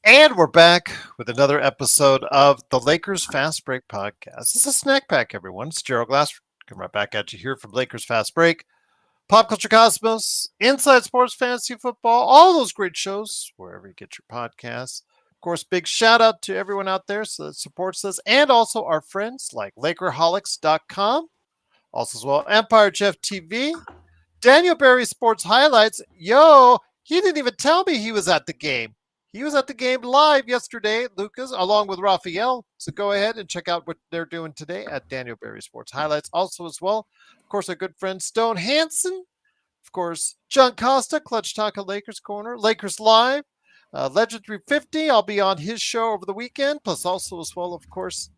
And we're back with another episode of the Lakers Fast Break podcast. This is a snack pack, everyone. It's Gerald Glass. Come right back at you here from Lakers Fast Break, Pop Culture Cosmos, Inside Sports, Fantasy Football, all those great shows wherever you get your podcasts. Of course, big shout out to everyone out there that supports us, and also our friends like Lakerholics.com, also as well Empire Jeff TV, Daniel Barry Sports Highlights. Yo, he didn't even tell me he was at the game. He was at the game live yesterday, Lucas, along with Raphael. So go ahead and check out what they're doing today at Daniel Barry Sports Highlights. Also, as well, of course, our good friend Stone Hansen. Of course, John Costa, Clutch Talk of Lakers Corner, Lakers Live, Legend 350. I'll be on his show over the weekend. Plus, also as well, of course,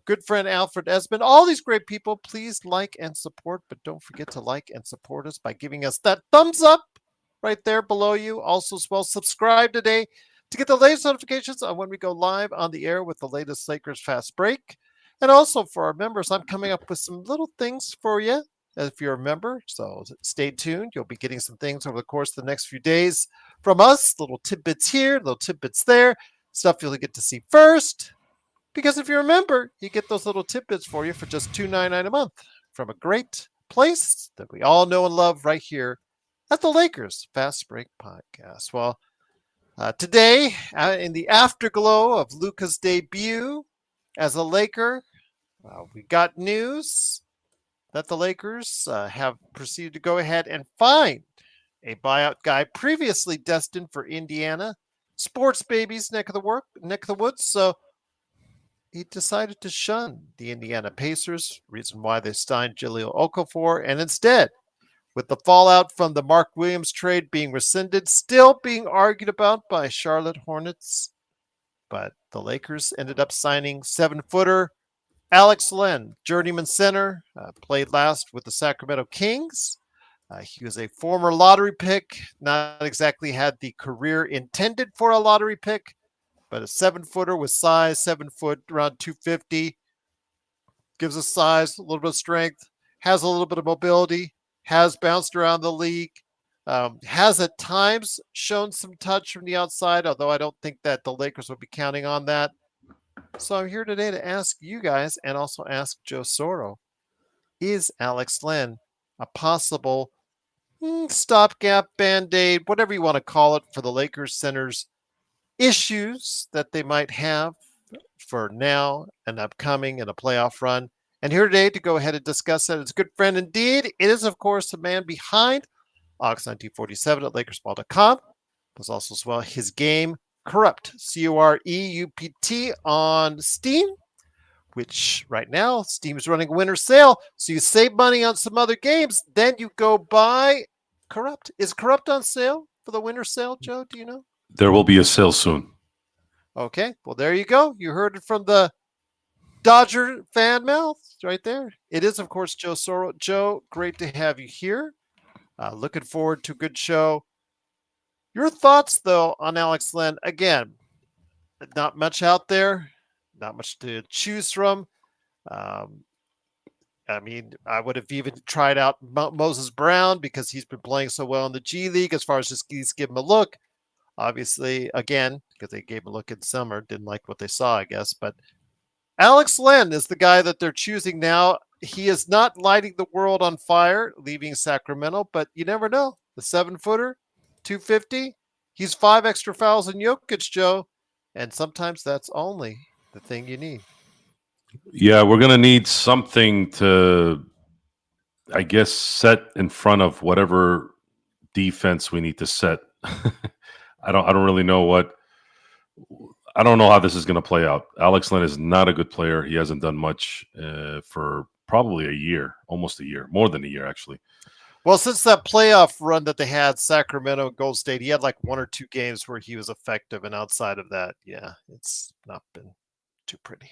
good friend Alfred Esmond. All these great people, please like and support, but don't forget to like and support us by giving us that thumbs up right there below you. Also, as well, subscribe today to get the latest notifications on when we go live on the air with the latest Lakers Fast Break. And also for our members, I'm coming up with some little things for you if you're a member. So stay tuned. You'll be getting some things over the course of the next few days from us. Little tidbits here, little tidbits there, stuff you'll get to see first. Because if you're a member, you get those little tidbits for you for just $2.99 a month from a great place that we all know and love right here at the Lakers Fast Break Podcast. Well, today, in the afterglow of Luka's debut as a Laker, we got news that the Lakers have proceeded to go ahead and find a buyout guy previously destined for Indiana, sports babies neck of the woods. So he decided to shun the Indiana Pacers, reason why they signed Jahlil Okafor, and instead, with the fallout from the Mark Williams trade being rescinded, still being argued about by Charlotte Hornets, but the Lakers ended up signing 7-footer Alex Len, journeyman center, played last with the Sacramento Kings. He was a former lottery pick, not exactly had the career intended for a lottery pick, but a 7-footer with size, 7 foot, around 250. Gives us size, a little bit of strength, has a little bit of mobility, has bounced around the league, has at times shown some touch from the outside, although I don't think that the Lakers would be counting on that. So I'm here today to ask you guys and also ask Joe Soro, is Alex Len a possible stopgap, band-aid, whatever you want to call it, for the Lakers centers issues that they might have for now and upcoming in a playoff run? And here today to go ahead and discuss that is a good friend indeed. It is, of course, the man behind Ox1947 at Lakersball.com. There's also as well his game, Corrupt, Coreupt on Steam, which right now Steam is running a winter sale. So you save money on some other games, then you go buy Corrupt. Is Corrupt on sale for the winter sale, Joe? Do you know? There will be a sale soon. Okay, well, there you go. You heard it from the Dodger fan mouth right there. It is, of course, Joe Soro. Joe, great to have you here. Looking forward to a good show. Your thoughts, though, on Alex Len? Again, not much out there, not much to choose from. I mean, I would have even tried out Moses Brown because he's been playing so well in the G League as far as just give him a look. Obviously, again, because they gave him a look in summer, didn't like what they saw, I guess. But Alex Len is the guy that they're choosing now. He is not lighting the world on fire, leaving Sacramento, but you never know. The 7-footer, 250, he's 5 extra fouls in Jokic, Joe, and sometimes that's only the thing you need. Yeah, we're going to need something to, I guess, set in front of whatever defense we need to set. I don't really know I don't know how this is going to play out. Alex Len is not a good player. He hasn't done much for probably a year, almost a year, more than a year, actually. Well, since that playoff run that they had, Sacramento and Gold State, he had like 1 or 2 games where he was effective, and outside of that, yeah, it's not been too pretty.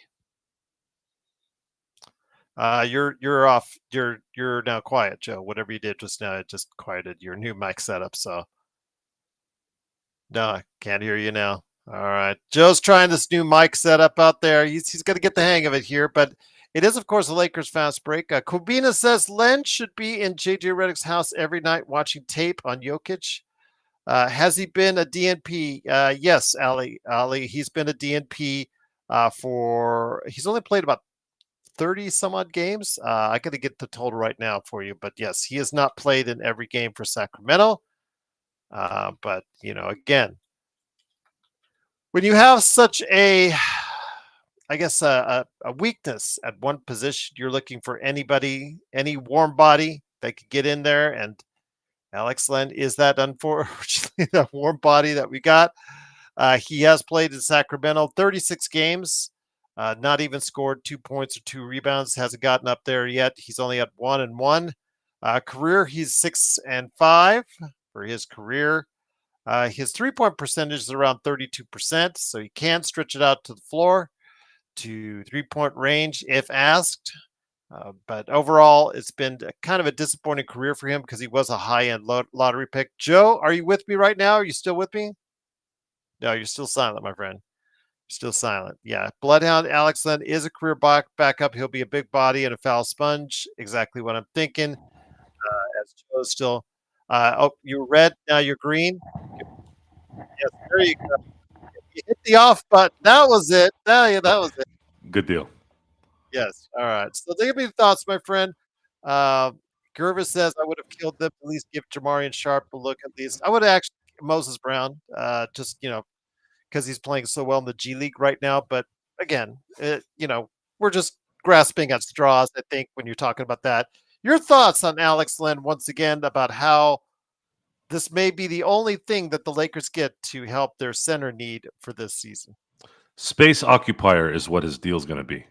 You're off. You're now quiet, Joe. Whatever you did just now, it just quieted your new mic setup. So no, I can't hear you now. All right, Joe's trying this new mic setup out there. He's got to get the hang of it here, but it is, of course, the Lakers fast break. Kobina says Len should be in JJ Redick's house every night watching tape on Jokic. Has he been a DNP? Yes, Ali, he's been a DNP he's only played about 30 some odd games. I got to get the total right now for you, but yes, he has not played in every game for Sacramento. But again, when you have such I guess a weakness at one position, you're looking for any warm body that could get in there, and Alex Len is that, unfortunately, that warm body that we got. He has played in Sacramento 36 games, not even scored 2 points or 2 rebounds. Hasn't gotten up there yet. He's only at 1-1. Career, he's 6-5 for his career. His 3-point percentage is around 32%, so he can stretch it out to the floor to 3-point range if asked. But overall, it's been kind of a disappointing career for him because he was a high-end lottery pick. Joe, are you with me right now? Are you still with me? No, you're still silent, my friend. You're still silent. Yeah. Bloodhound Alex Len is a career backup. He'll be a big body and a foul sponge. Exactly what I'm thinking. As Joe's still. Oh, you're red. Now you're green. Yes, there you go. You hit the off button. That was it. Yeah, that was it. Good deal. Yes. All right. So give me the thoughts, my friend. Uh, Gervis says I would have killed them. At least give Jamarian Sharp a look. At least I would have actually Moses Brown. Just because he's playing so well in the G League right now. But again, we're just grasping at straws, I think, when you're talking about that. Your thoughts on Alex Len once again about how this may be the only thing that the Lakers get to help their center need for this season. Space occupier is what his deal's going to be.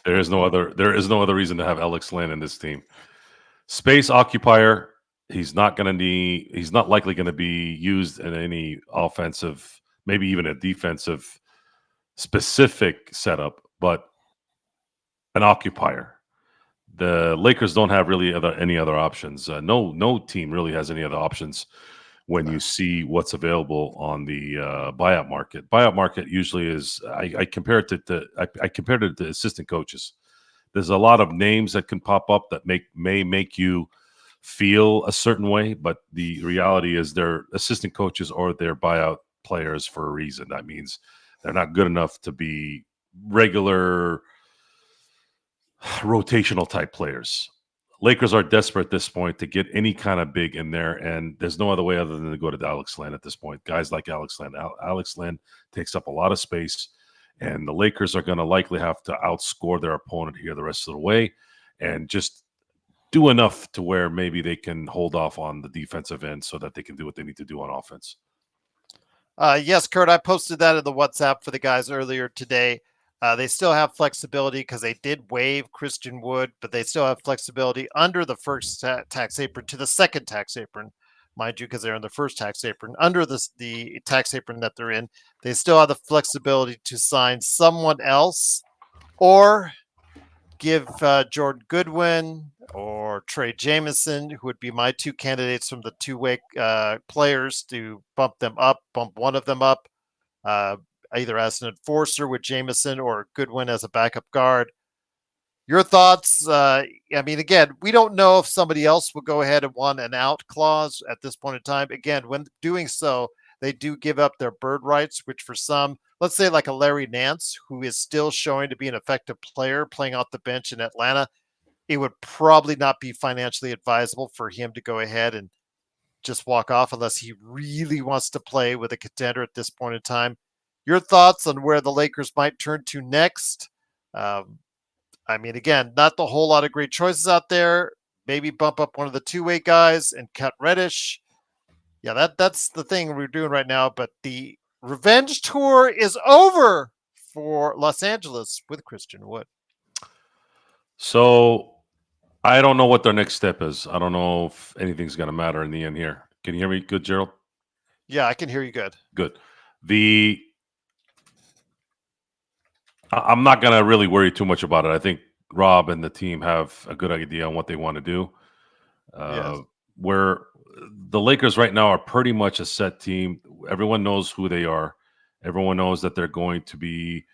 There is no other reason to have Alex Len in this team. Space occupier. He's not likely going to be used in any offensive, maybe even a defensive specific setup, but an occupier. The Lakers don't have really any other options. No team really has any other options when you see what's available on the buyout market. Buyout market usually is. I compared it to assistant coaches. There's a lot of names that can pop up that may make you feel a certain way, but the reality is they're assistant coaches or they're buyout players for a reason. That means they're not good enough to be regular rotational type players. Lakers are desperate at this point to get any kind of big in there, and there's no other way other than to go to Alex Len at this point. Guys like Alex Len. Alex Len takes up a lot of space, and the Lakers are going to likely have to outscore their opponent here the rest of the way and just do enough to where maybe they can hold off on the defensive end so that they can do what they need to do on offense. Yes, Kurt, I posted that in the WhatsApp for the guys earlier today. They still have flexibility because they did waive Christian Wood, but they still have flexibility under the first tax apron to the second tax apron, mind you, because they're in the first tax apron. Under the tax apron that they're in, they still have the flexibility to sign someone else or give Jordan Goodwin or Trey Jamison, who would be my two candidates from the two-way players, to bump one of them up, either as an enforcer with Jamison or Goodwin as a backup guard. Your thoughts? Again, we don't know if somebody else will go ahead and want an out clause at this point in time. Again, when doing so, they do give up their bird rights, which for some, let's say like a Larry Nance, who is still showing to be an effective player playing off the bench in Atlanta, it would probably not be financially advisable for him to go ahead and just walk off unless he really wants to play with a contender at this point in time. Your thoughts on where the Lakers might turn to next? Again, not the whole lot of great choices out there. Maybe bump up one of the two-way guys and cut Reddish. Yeah, that's the thing we're doing right now. But the revenge tour is over for Los Angeles with Christian Wood. So I don't know what their next step is. I don't know if anything's going to matter in the end here. Can you hear me good, Gerald? Yeah, I can hear you good. Good. I'm not going to really worry too much about it. I think Rob and the team have a good idea on what they want to do. Yes. Where the Lakers right now are pretty much a set team. Everyone knows who they are. Everyone knows that they're going to be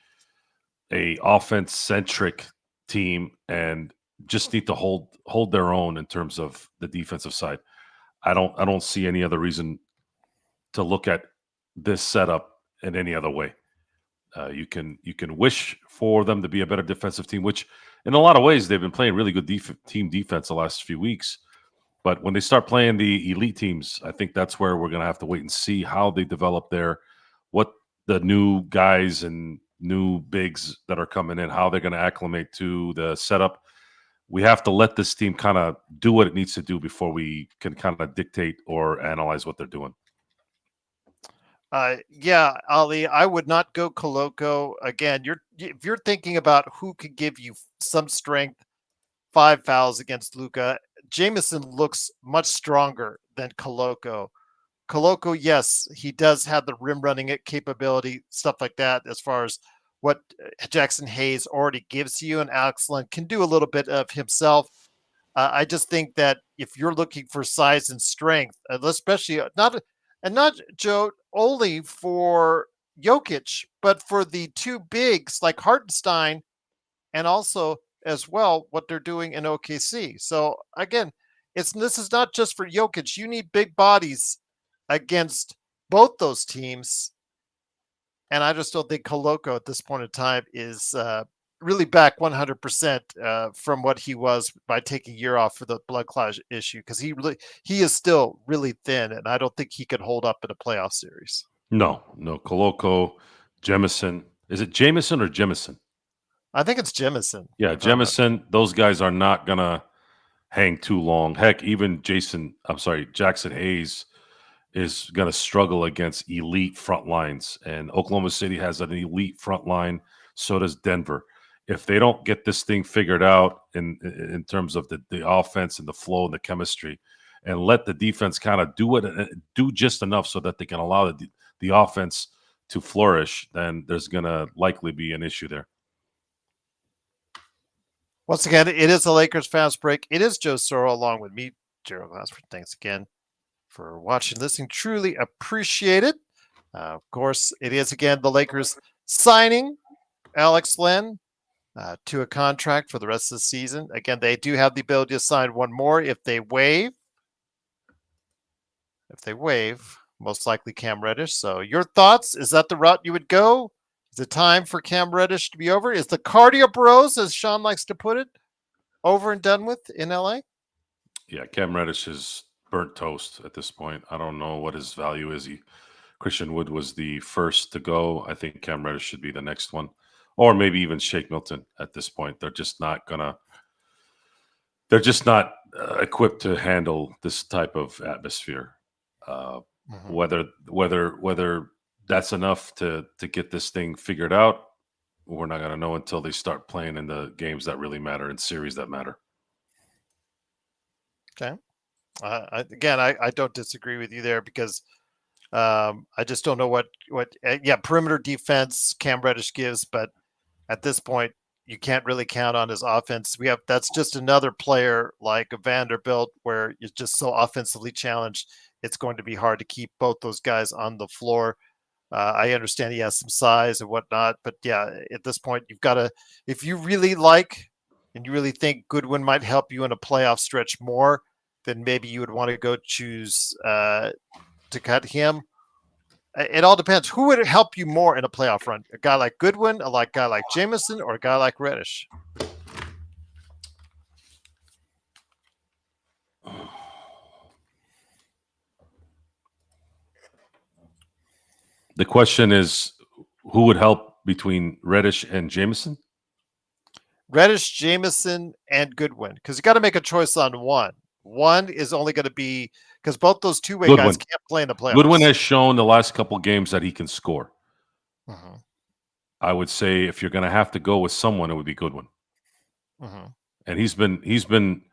a offense-centric team and just need to hold their own in terms of the defensive side. I don't see any other reason to look at this setup in any other way. You can wish for them to be a better defensive team, which in a lot of ways they've been playing really good team defense the last few weeks. But when they start playing the elite teams, I think that's where we're going to have to wait and see how they develop what the new guys and new bigs that are coming in, how they're going to acclimate to the setup. We have to let this team kind of do what it needs to do before we can kind of dictate or analyze what they're doing. Yeah, Ali, I would not go Koloko again. If you're thinking about who could give you some strength, 5 fouls against Luka, Jameson looks much stronger than Koloko. Koloko, yes, he does have the rim running capability, stuff like that, as far as what Jackson Hayes already gives you, and Alex Len can do a little bit of himself. I just think that if you're looking for size and strength, especially not Joe only for Jokic, but for the two bigs like Hartenstein, and also as well what they're doing in OKC. So again, this is not just for Jokic. You need big bodies against both those teams, and I just don't think Koloko at this point in time is really back 100% from what he was by taking a year off for the blood clot issue, because he is still really thin, and I don't think he could hold up in a playoff series. No, Koloko, Jemison. Is it Jameson or Jemison? I think it's Jemison. Yeah, Jemison. Those guys are not gonna hang too long. Heck, even Jackson Hayes is going to struggle against elite front lines. And Oklahoma City has an elite front line. So does Denver. If they don't get this thing figured out in terms of the offense and the flow and the chemistry, and let the defense kind of do just enough so that they can allow the offense to flourish, then there's going to likely be an issue there. Once again, it is the Lakers Fast Break. It is Joe Soro along with me, Gerald Glassford. Thanks again for watching, listening. Truly appreciate it. Of course, it is again the Lakers signing Alex Len to a contract for the rest of the season. Again, they do have the ability to sign one more if they waive. Most likely Cam Reddish. So your thoughts? Is that the route you would go? Is it time for Cam Reddish to be over? Is the cardio bros, as Sean likes to put it, over and done with in LA? Yeah, Cam Reddish is burnt toast at this point. I don't know what his value is. Christian Wood was the first to go. I think Cam Reddish should be the next one, or maybe even Shake Milton at this point. They're just not equipped to handle this type of atmosphere. Whether that's enough to get this thing figured out, we're not going to know until they start playing in the games that really matter, in series that matter. Okay. I don't disagree with you there, because I just don't know what perimeter defense Cam Reddish gives, but at this point you can't really count on his offense. That's just another player like Vanderbilt, where you're just so offensively challenged. It's going to be hard to keep both those guys on the floor. I understand he has some size and whatnot, but yeah, at this point you've got to, if you really like and you really think Goodwin might help you in a playoff stretch more, then maybe you would want to go choose to cut him. It all depends. Who would help you more in a playoff run? A guy like Goodwin, guy like Jameson, or a guy like Reddish? The question is, who would help between Reddish and Jameson? Reddish, Jameson, and Goodwin, because you got to make a choice on one. One is only going to be, because both those two-way guys can't play in the playoffs. Goodwin has shown the last couple games that he can score. Mm-hmm. I would say if you're going to have to go with someone, it would be Goodwin. Mm-hmm. And he's been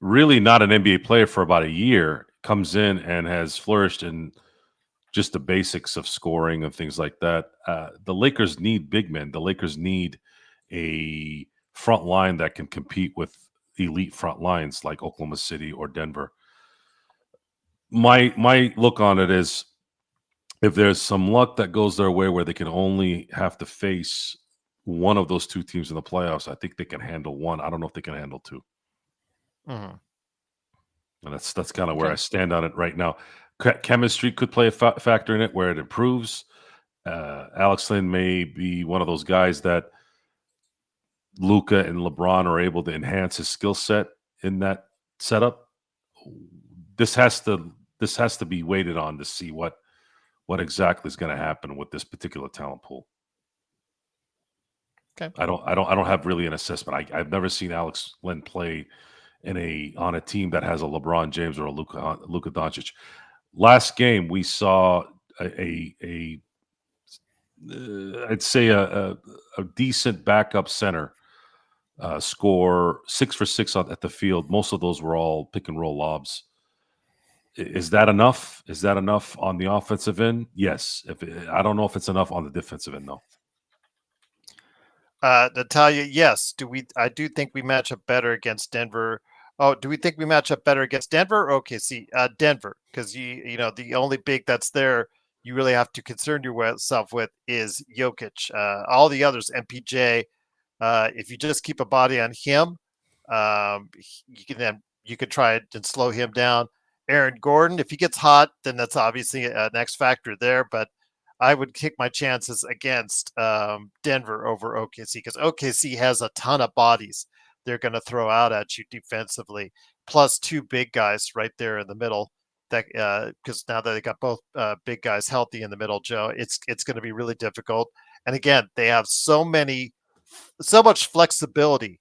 really not an NBA player for about a year. Comes in and has flourished in just the basics of scoring and things like that. The Lakers need big men. The Lakers need a front line that can compete with elite front lines like Oklahoma City or Denver. My look on it is, if there's some luck that goes their way where they can only have to face one of those two teams in the playoffs, I think they can handle one. I don't know if they can handle two. Mm-hmm. And that's kind of where Okay. I stand on it right now. Chemistry could play a factor in it where it improves. Alex Len may be one of those guys that Luka and LeBron are able to enhance his skill set in that setup. This has to this has to be waited on to see what exactly is going to happen with this particular talent pool. Okay. I don't have really an assessment. I've never seen Alex Len play on a team that has a LeBron James or a Luka Doncic. Last game we saw a I'd say a decent backup center score 6 for 6 at the field. Most of those were all pick and roll lobs. Is that enough? Is that enough on the offensive end? Yes. I don't know if it's enough on the defensive end, though. Natalia, yes. I do think we match up better against Denver. Oh, do we think we match up better against Denver? Okay, see, Denver, because the only big that's there you really have to concern yourself with is Jokic. All the others, MPJ. If you just keep a body on him, you can try and slow him down. Aaron Gordon, if he gets hot, then that's obviously an X factor there. But I would take my chances against Denver over OKC because OKC has a ton of bodies they're going to throw out at you defensively, plus two big guys right there in the middle. That because now that they got both big guys healthy in the middle, Joe, it's going to be really difficult. And again, they have so much flexibility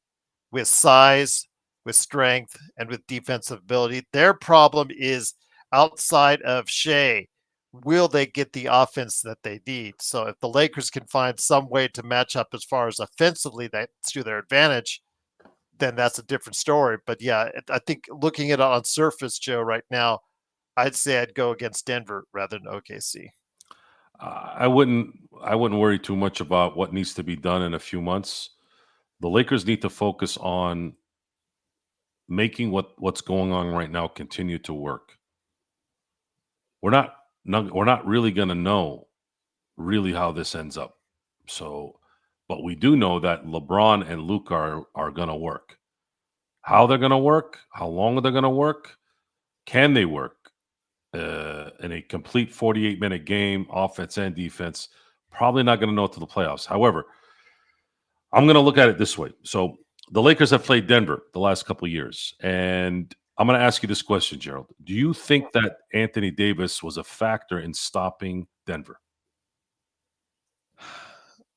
with size, with strength, and with defensive ability. Their problem is outside of Shea, will they get the offense that they need? So if the Lakers can find some way to match up as far as offensively that's to their advantage, then that's a different story. But yeah, I think looking at it on surface, Joe, right now, I'd say I'd go against Denver rather than OKC. I wouldn't worry too much about what needs to be done in a few months. The Lakers need to focus on making what's going on right now continue to work. We're not really going to know really how this ends up. So, but we do know that LeBron and Luka are going to work. How they're going to work, how long they're going to work, can they work in a complete 48-minute game, offense and defense? Probably not going to know it to the playoffs. However, I'm going to look at it this way. So the Lakers have played Denver the last couple of years, and I'm going to ask you this question, Gerald. Do you think that Anthony Davis was a factor in stopping Denver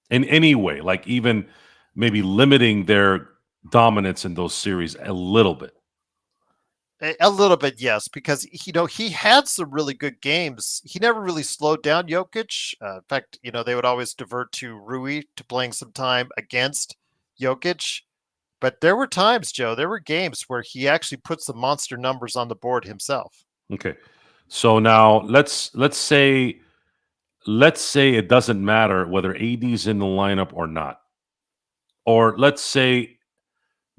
in any way, like even maybe limiting their dominance in those series a little bit? A little bit, yes, because he had some really good games. He never really slowed down Jokic. In fact, they would always divert to Rui to playing some time against Jokic. But there were times, Joe, there were games where he actually put some monster numbers on the board himself. Okay. So now let's say it doesn't matter whether AD's in the lineup or not. Or let's say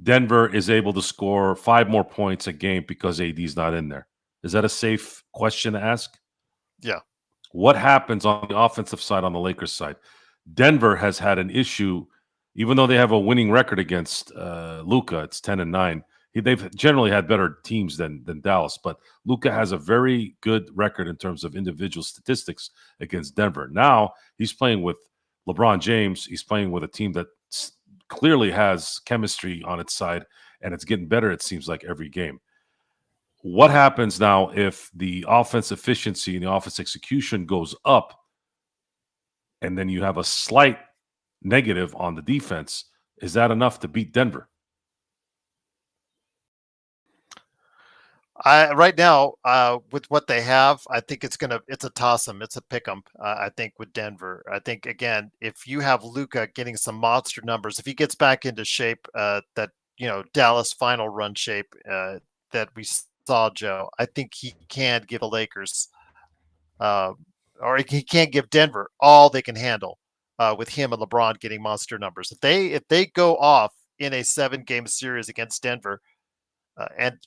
Denver is able to score 5 more points a game because AD's not in there. Is that a safe question to ask? Yeah. What happens on the offensive side on the Lakers side? Denver has had an issue, even though they have a winning record against Luka. It's 10-9. They've generally had better teams than Dallas, but Luka has a very good record in terms of individual statistics against Denver. Now he's playing with LeBron James. He's playing with a team that clearly has chemistry on its side, and it's getting better, it seems like, every game. What happens now if the offense efficiency and the offense execution goes up, and then you have a slight negative on the defense? Is that enough to beat Denver? Right now, with what they have, I think it's a toss 'em. It's a pick 'em. I think with Denver. I think again, if you have Luka getting some monster numbers, if he gets back into shape, that Dallas final run shape that we saw, Joe, I think he can give the Lakers, uh, or he can't give Denver all they can handle with him and LeBron getting monster numbers. If they go off in a 7-game series against Denver, and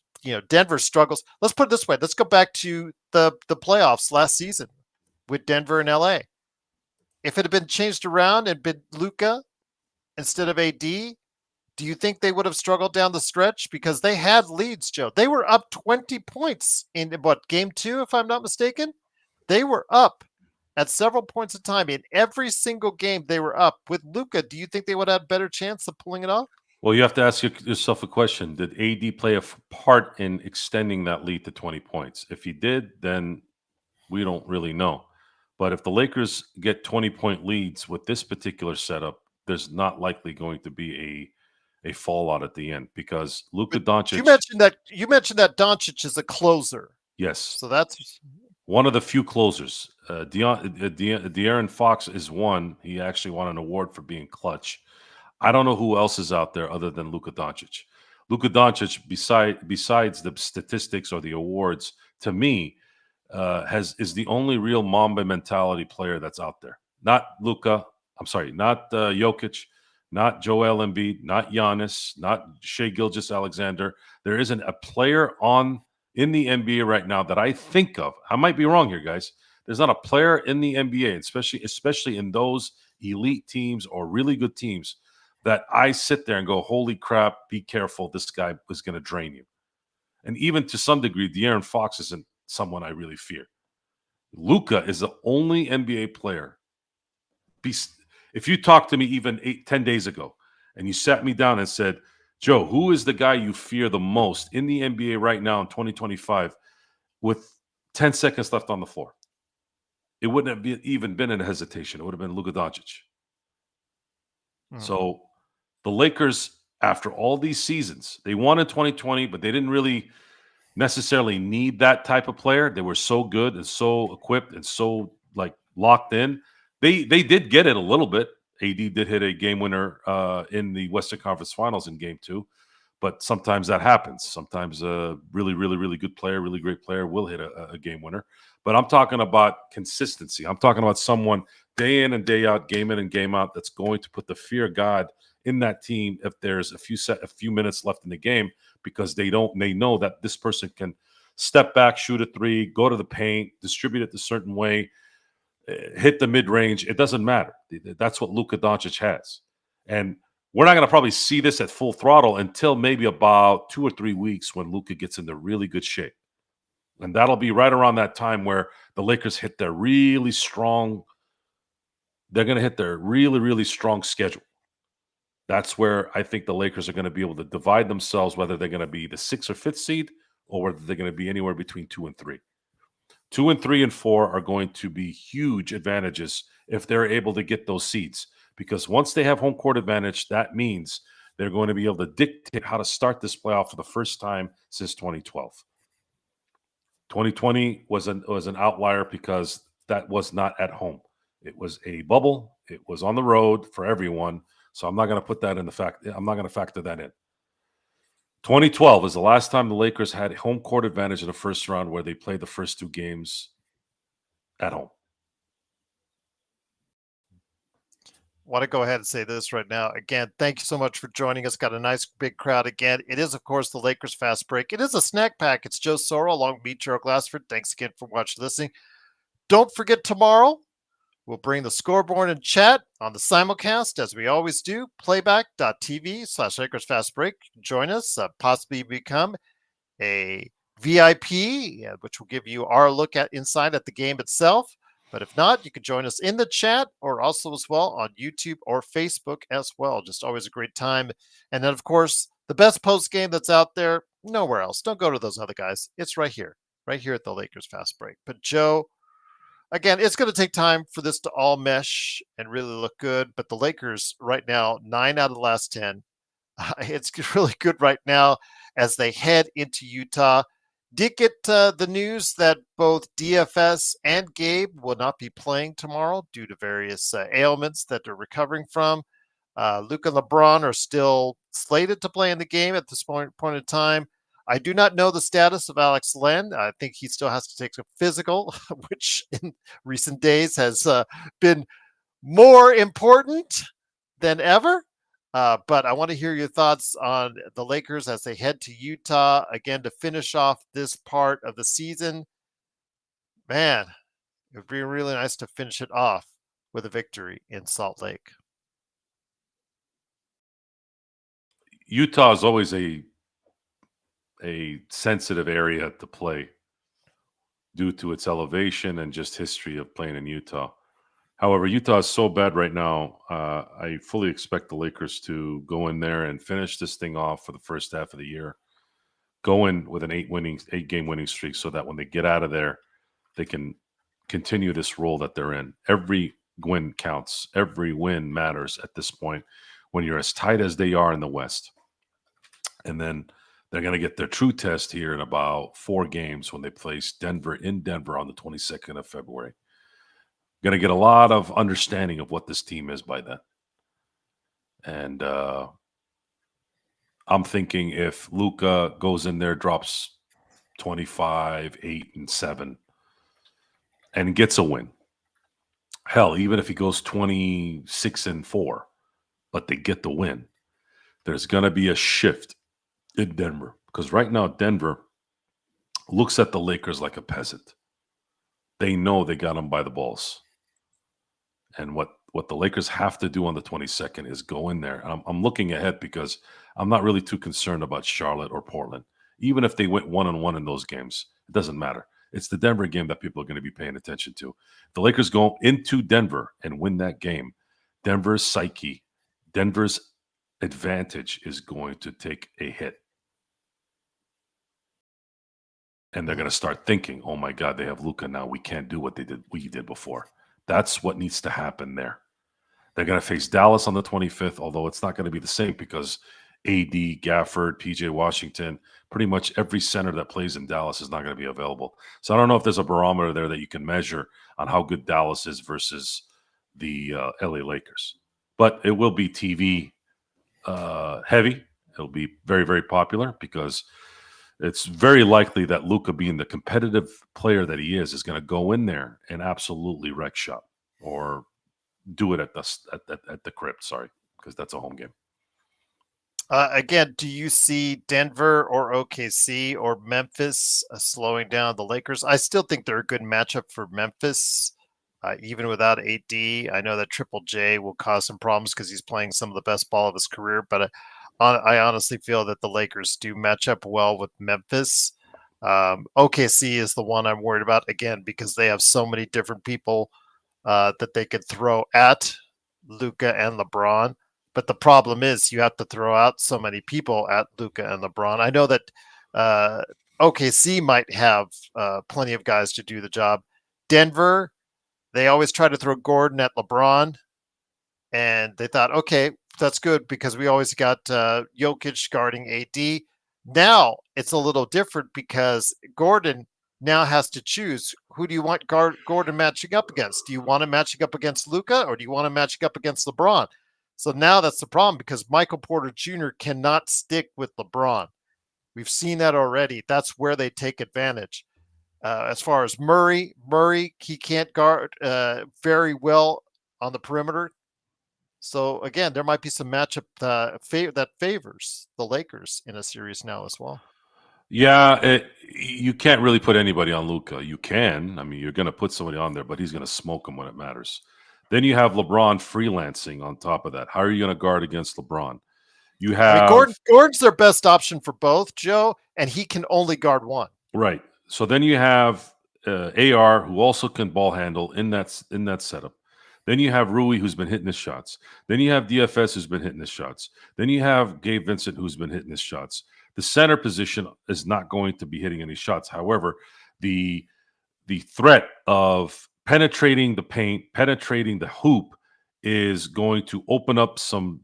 Denver struggles. Let's put it this way. Let's go back to the playoffs last season with Denver and LA. If it had been changed around and been Luka instead of AD, Do you think they would have struggled down the stretch? Because they had leads, Joe. They were up 20 points in what, game 2, if I'm not mistaken? They were up at several points of time. In every single game, they were up. With Luka, do you think they would have had a better chance of pulling it off? Well, you have to ask yourself a question. Did AD play a part in extending that lead to 20 points? If he did, then we don't really know. But if the Lakers get 20-point leads with this particular setup, there's not likely going to be a fallout at the end because Luka But Doncic, you mentioned that Doncic is a closer. yes, So that's one of the few closers. De'Aaron Fox is one. He actually won an award for being clutch. I don't know who else is out there other than Luka Doncic. Luka Doncic, besides the statistics or the awards, to me, is the only real Mamba mentality player that's out there. Not Luka. I'm sorry, not Jokic, not Joel Embiid, not Giannis, not Shea Gilgeous-Alexander. There isn't a player in the NBA right now that I think of. I might be wrong here, guys. There's not a player in the NBA, especially in those elite teams or really good teams, that I sit there and go, "Holy crap! Be careful! This guy is going to drain you." And even to some degree, De'Aaron Fox isn't someone I really fear. Luka is the only NBA player. If you talked to me even 10 days ago and you sat me down and said, "Joe, who is the guy you fear the most in the NBA right now in 2025 with 10 seconds left on the floor?" It wouldn't have even been a hesitation. It would have been Luka Doncic. mm, So the Lakers, after all these seasons, they won in 2020, but they didn't really necessarily need that type of player. They were so good and so equipped and so like locked in. They did get it a little bit. AD did hit a game winner in the Western Conference Finals in Game 2, but sometimes that happens. Sometimes a really good player, really great player will hit a game winner. But I'm talking about consistency. I'm talking about someone day in and day out, game in and game out, that's going to put the fear of God in that team if there's a few minutes left in the game, because they know that this person can step back, shoot a three, go to the paint, distribute it a certain way, hit the mid range. It doesn't matter. That's what Luka Doncic has, and we're not going to probably see this at full throttle until maybe about 2 or 3 weeks when Luka gets into really good shape, and that'll be right around that time where the Lakers hit their really strong. They're going to hit their really strong schedule. That's where I think the Lakers are going to be able to divide themselves, whether they're going to be the 6th or 5th seed or whether they're going to be anywhere between 2 and 3. 2 and 3 and 4 are going to be huge advantages if they're able to get those seeds, because once they have home court advantage, that means they're going to be able to dictate how to start this playoff for the first time since 2012. 2020 was an outlier because that was not at home. It was a bubble. It was on the road for everyone. So I'm not going to put that in the fact. I'm not going to factor that in. 2012 is the last time the Lakers had home court advantage in the first round, where they played the first 2 games at home. want to go ahead and say this right now. Again, thank you so much for joining us. Got a nice big crowd again. It is, of course, the Lakers Fast Break. It is a snack pack. It's Joe Soro along with me, Gerald Glassford. Thanks again for watching, listening. Don't forget tomorrow, we'll bring the scoreboard and chat on the simulcast, as we always do. Playback.tv/Lakers Fast Break. Join us, possibly become a VIP, which will give you our look at inside at the game itself. But if not, you can join us in the chat or also as well on YouTube or Facebook as well. Just always a great time. And then, of course, the best post game that's out there, nowhere else. Don't go to those other guys. It's right here at the Lakers Fast Break. But Joe, again, it's going to take time for this to all mesh and really look good. But the Lakers right now, 9 out of the last 10. It's really good right now as they head into Utah. Did get the news that both DFS and Gabe will not be playing tomorrow due to various ailments that they're recovering from. Luka and LeBron are still slated to play in the game at this point in time. I do not know the status of Alex Len. I think he still has to take a physical, which in recent days has been more important than ever. But I want to hear your thoughts on the Lakers as they head to Utah again to finish off this part of the season. Man, it would be really nice to finish it off with a victory in Salt Lake. Utah is always a sensitive area to play due to its elevation and just history of playing in Utah. However, Utah is so bad right now. I fully expect the Lakers to go in there and finish this thing off for the first half of the year. Go in with an 8-game winning streak, so that when they get out of there, they can continue this role that they're in. Every win counts. Every win matters at this point when you're as tight as they are in the West. And then they're going to get their true test here in about 4 games when they place Denver in Denver on the 22nd of February. Going to get a lot of understanding of what this team is by then. And I'm thinking if Luka goes in there, drops 25, 8, and 7, and gets a win. Hell, even if he goes 26 and 4, but they get the win, there's going to be a shift in Denver. Because right now, Denver looks at the Lakers like a peasant. They know they got them by the balls. And what the Lakers have to do on the 22nd is go in there. I'm looking ahead because I'm not really too concerned about Charlotte or Portland. Even if they went 1-1 in those games, it doesn't matter. It's the Denver game that people are going to be paying attention to. If the Lakers go into Denver and win that game, Denver's psyche, Denver's advantage is going to take a hit. And they're going to start thinking, oh my God, they have Luka now. We can't do what we did before. That's what needs to happen there. They're going to face Dallas on the 25th, although it's not going to be the same because AD, Gafford, PJ Washington, pretty much every center that plays in Dallas is not going to be available. So I don't know if there's a barometer there that you can measure on how good Dallas is versus the LA Lakers. But it will be TV heavy. It'll be very, very popular because it's very likely that Luka, being the competitive player that he is going to go in there and absolutely wreck shop or do it at the crypt. Sorry, because that's a home game. Again, do you see Denver or OKC or Memphis slowing down the Lakers? I still think they're a good matchup for Memphis, even without AD. I know that Triple J will cause some problems because he's playing some of the best ball of his career, but I honestly feel that the Lakers do match up well with Memphis. OKC is the one I'm worried about, again, because they have so many different people that they could throw at Luka and LeBron. But the problem is you have to throw out so many people at Luka and LeBron. I know that OKC might have plenty of guys to do the job. Denver, they always try to throw Gordon at LeBron. And they thought, okay, that's good because we always got Jokic guarding AD. Now it's a little different because Gordon now has to choose, who do you want Gordon matching up against? Do you want him matching up against Luka or do you want him matching up against LeBron? So now that's the problem because Michael Porter Jr. cannot stick with LeBron. We've seen that already. That's where they take advantage. As far as Murray, he can't guard very well on the perimeter. So again, there might be some matchup that favors the Lakers in a series now as well. Yeah, you can't really put anybody on Luka. You can. I mean, you're going to put somebody on there, but he's going to smoke them when it matters. Then you have LeBron freelancing on top of that. How are you going to guard against LeBron? You have Gordon's their best option for both, Joe, and he can only guard one. Right. So then you have AR, who also can ball handle in that setup. Then you have Rui, who's been hitting his shots. Then you have DFS, who's been hitting his shots. Then you have Gabe Vincent, who's been hitting his shots. The center position is not going to be hitting any shots. However, the threat of penetrating the paint, penetrating the hoop is going to open up some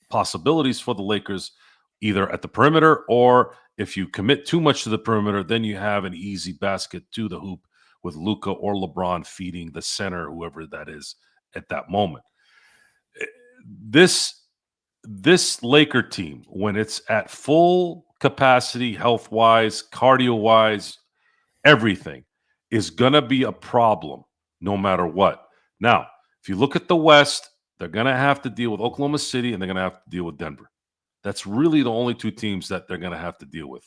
possibilities for the Lakers, either at the perimeter or if you commit too much to the perimeter, then you have an easy basket to the hoop with Luka or LeBron feeding the center, whoever that is at that moment. This Laker team, when it's at full capacity, health-wise, cardio-wise, everything, is going to be a problem no matter what. Now, if you look at the West, they're going to have to deal with Oklahoma City and they're going to have to deal with Denver. That's really the only two teams that they're going to have to deal with.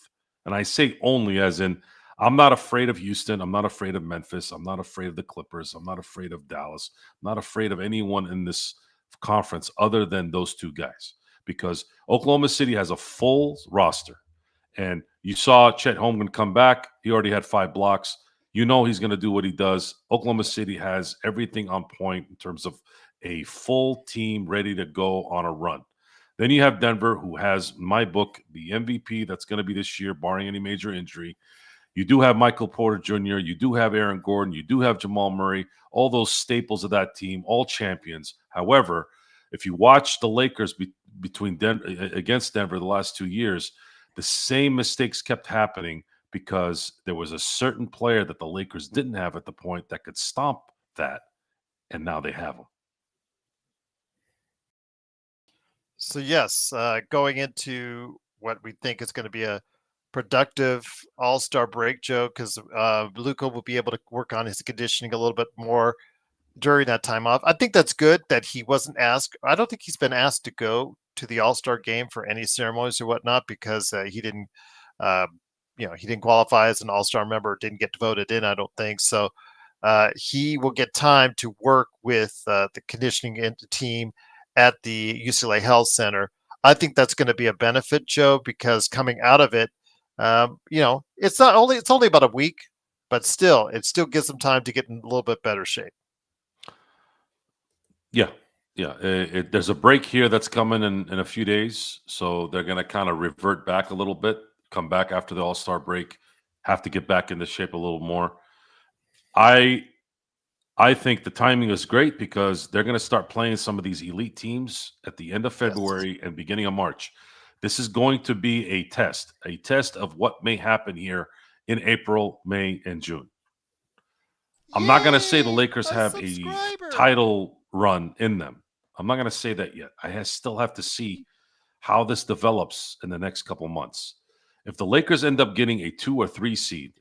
And I say only as in, I'm not afraid of Houston. I'm not afraid of Memphis. I'm not afraid of the Clippers. I'm not afraid of Dallas. I'm not afraid of anyone in this conference other than those two guys. because Oklahoma City has a full roster. And you saw Chet Holmgren come back. He already had 5 blocks. You know he's going to do what he does. Oklahoma City has everything on point in terms of a full team ready to go on a run. Then you have Denver, who has, in my book, the MVP that's going to be this year, barring any major injury. You do have Michael Porter Jr., you do have Aaron Gordon, you do have Jamal Murray, all those staples of that team, all champions. However, if you watch the Lakers between against Denver the last 2 years, the same mistakes kept happening because there was a certain player that the Lakers didn't have at the point that could stomp that, and now they have him. So yes, going into what we think is going to be a productive All-Star break, Joe, because Luka will be able to work on his conditioning a little bit more during that time off. I think that's good that he wasn't asked. I don't think he's been asked to go to the All-Star game for any ceremonies or whatnot because he didn't, uh, he didn't qualify as an All-Star member, didn't get voted in. I don't think so. He will get time to work with the conditioning team at the UCLA Health Center. I think that's going to be a benefit, Joe, because coming out of it, it's only about a week, but still, it still gives them time to get in a little bit better shape. Yeah. There's a break here that's coming in a few days, so they're going to kind of revert back a little bit, come back after the All-Star break, have to get back into shape a little more. I think the timing is great because they're going to start playing some of these elite teams at the end of February and beginning of March. This is going to be a test of what may happen here in April, May, and June. I'm not going to say the Lakers have a title run in them. I'm not going to say that yet. Still have to see how this develops in the next couple months. If the Lakers end up getting a 2 or 3 seed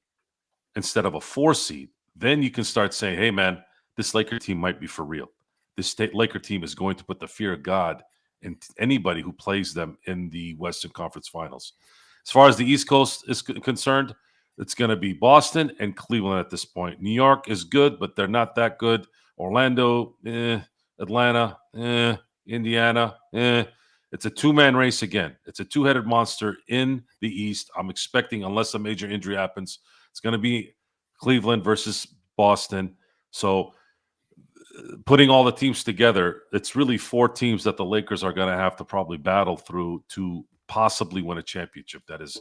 instead of a 4 seed, then you can start saying, hey, man, this Laker team might be for real. This Laker team is going to put the fear of God in anybody who plays them in the Western Conference Finals. As far as the East Coast is concerned, it's going to be Boston and Cleveland at this point. New York is good, but they're not that good. Orlando, Atlanta, Indiana, It's a 2-man race again. It's a 2-headed monster in the East. I'm expecting, unless a major injury happens, it's going to be Cleveland versus Boston. So putting all the teams together, it's really 4 teams that the Lakers are going to have to probably battle through to possibly win a championship. That is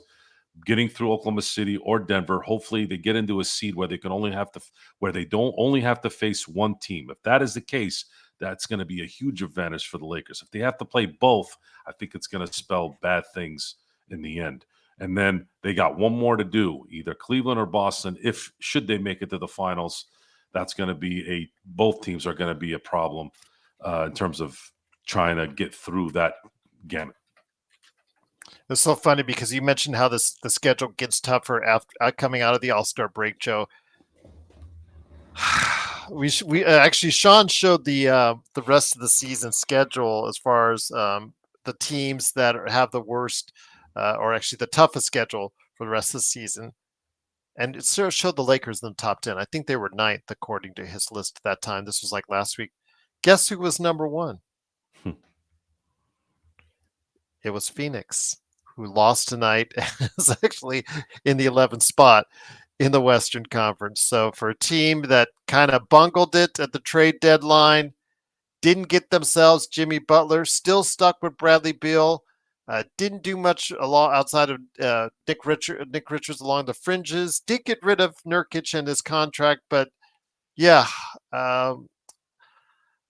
getting through Oklahoma City or Denver. Hopefully they get into a seed where they don't only have to face one team. If that is the case, that's going to be a huge advantage for the Lakers. If they have to play both, I think it's going to spell bad things in the end. And then they got one more to do, either Cleveland or Boston. Should they make it to the finals, that's going to be both teams are going to be a problem in terms of trying to get through that gamut. It's so funny because you mentioned how the schedule gets tougher after coming out of the All-Star break, Joe. We actually Sean showed the rest of the season schedule as far as the teams that have the worst or actually the toughest schedule for the rest of the season, and it sort of showed the Lakers in the top 10. I think they were 9th according to his list at that time. This was like last week. Guess who was number 1? It was Phoenix, who lost tonight and is actually in the 11th spot in the Western Conference. So for a team that kind of bungled it at the trade deadline, didn't get themselves Jimmy Butler, still stuck with Bradley Beal, didn't do much outside of Nick Richards along the fringes, did get rid of Nurkic and his contract, but yeah,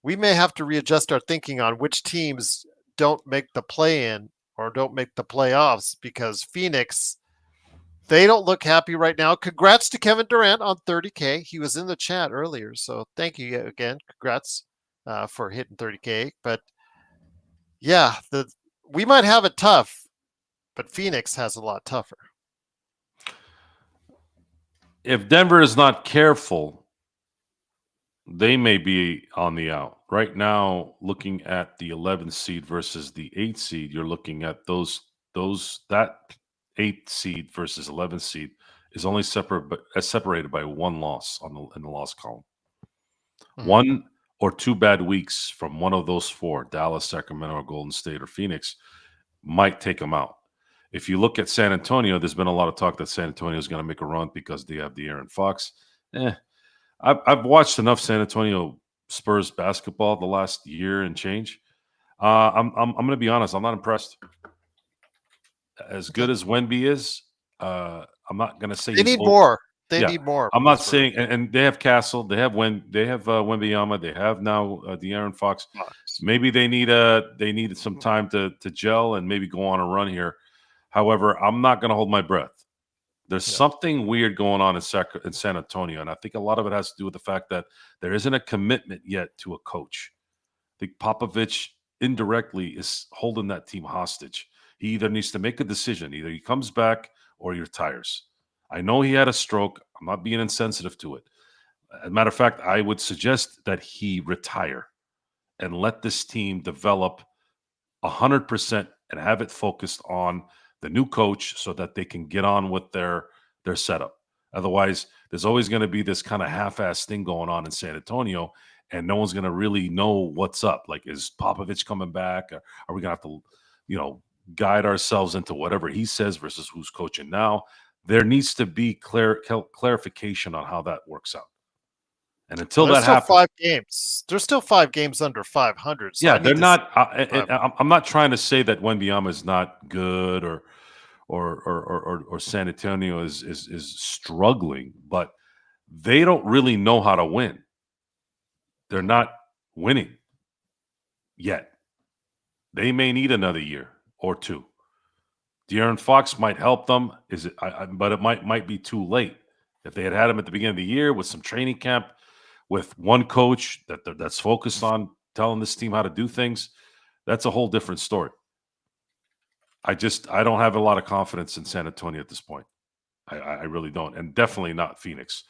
we may have to readjust our thinking on which teams don't make the play-in or don't make the playoffs, because Phoenix, they don't look happy right now. Congrats to Kevin Durant on 30K. He was in the chat earlier, so thank you again. Congrats for hitting 30K. But yeah, we might have it tough, but Phoenix has a lot tougher. If Denver is not careful, they may be on the out. Right now, looking at the 11th seed versus the 8th seed, you're looking at that 8th seed versus 11th seed is only separated by one loss in the loss column. Mm-hmm. One or 2 bad weeks from one of those four, Dallas, Sacramento, or Golden State, or Phoenix, might take them out. If you look at San Antonio, there's been a lot of talk that San Antonio is going to make a run because they have the Aaron Fox. I've watched enough San Antonio Spurs basketball the last year and change. I'm going to be honest. I'm not impressed. As good as Wemby is, I'm not going to say They he's need more. They Yeah, need more. I'm from the not Spurs. saying, and they have Castle, they have Wembyama, they have now De'Aaron Fox. Maybe they needed some time to gel and maybe go on a run here. However, I'm not going to hold my breath. There's something weird going on in San Antonio, and I think a lot of it has to do with the fact that there isn't a commitment yet to a coach. I think Popovich indirectly is holding that team hostage. He either needs to make a decision, either he comes back or he retires. I know he had a stroke. I'm not being insensitive to it. As a matter of fact, I would suggest that he retire and let this team develop 100% and have it focused on the new coach so that they can get on with their setup. Otherwise, there's always going to be this kind of half-ass thing going on in San Antonio, and no one's going to really know what's up. Like, is Popovich coming back? Or are we going to have to, guide ourselves into whatever he says versus who's coaching now? There needs to be clarification on how that works out. And until there's that still happens, 5 games. There's still 5 games under 500. So yeah, I they're need to not. see I'm not trying to say that Wembyama is not good or San Antonio is struggling, but they don't really know how to win. They're not winning yet. They may need another year or two. De'Aaron Fox might help them. But it might be too late. If they had him at the beginning of the year with some training camp, with one coach that's focused on telling this team how to do things, that's a whole different story. I don't have a lot of confidence in San Antonio at this point. I really don't, and definitely not Phoenix.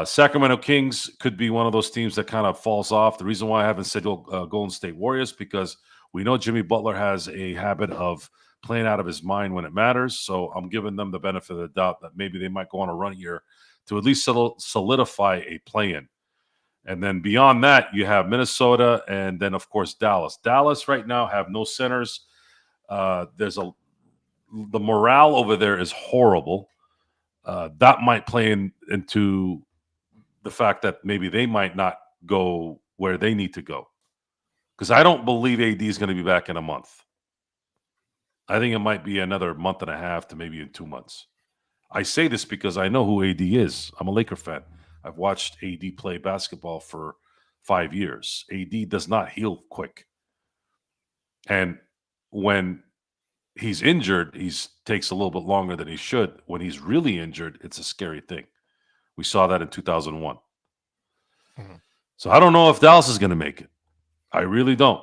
Sacramento Kings could be one of those teams that kind of falls off. The reason why I haven't said Golden State Warriors, because we know Jimmy Butler has a habit of playing out of his mind when it matters. So I'm giving them the benefit of the doubt that maybe they might go on a run here to at least solidify a play-in. And then beyond that, you have Minnesota and then, of course, Dallas. Dallas right now have no centers. The morale over there is horrible. That might play into the fact that maybe they might not go where they need to go. Because I don't believe AD is going to be back in a month. I think it might be another month and a half to maybe in 2 months. I say this because I know who AD is. I'm a Laker fan. I've watched AD play basketball for 5 years. AD does not heal quick. And when he's injured, he takes a little bit longer than he should. When he's really injured, it's a scary thing. We saw that in 2001. Mm-hmm. So I don't know if Dallas is going to make it. I really don't.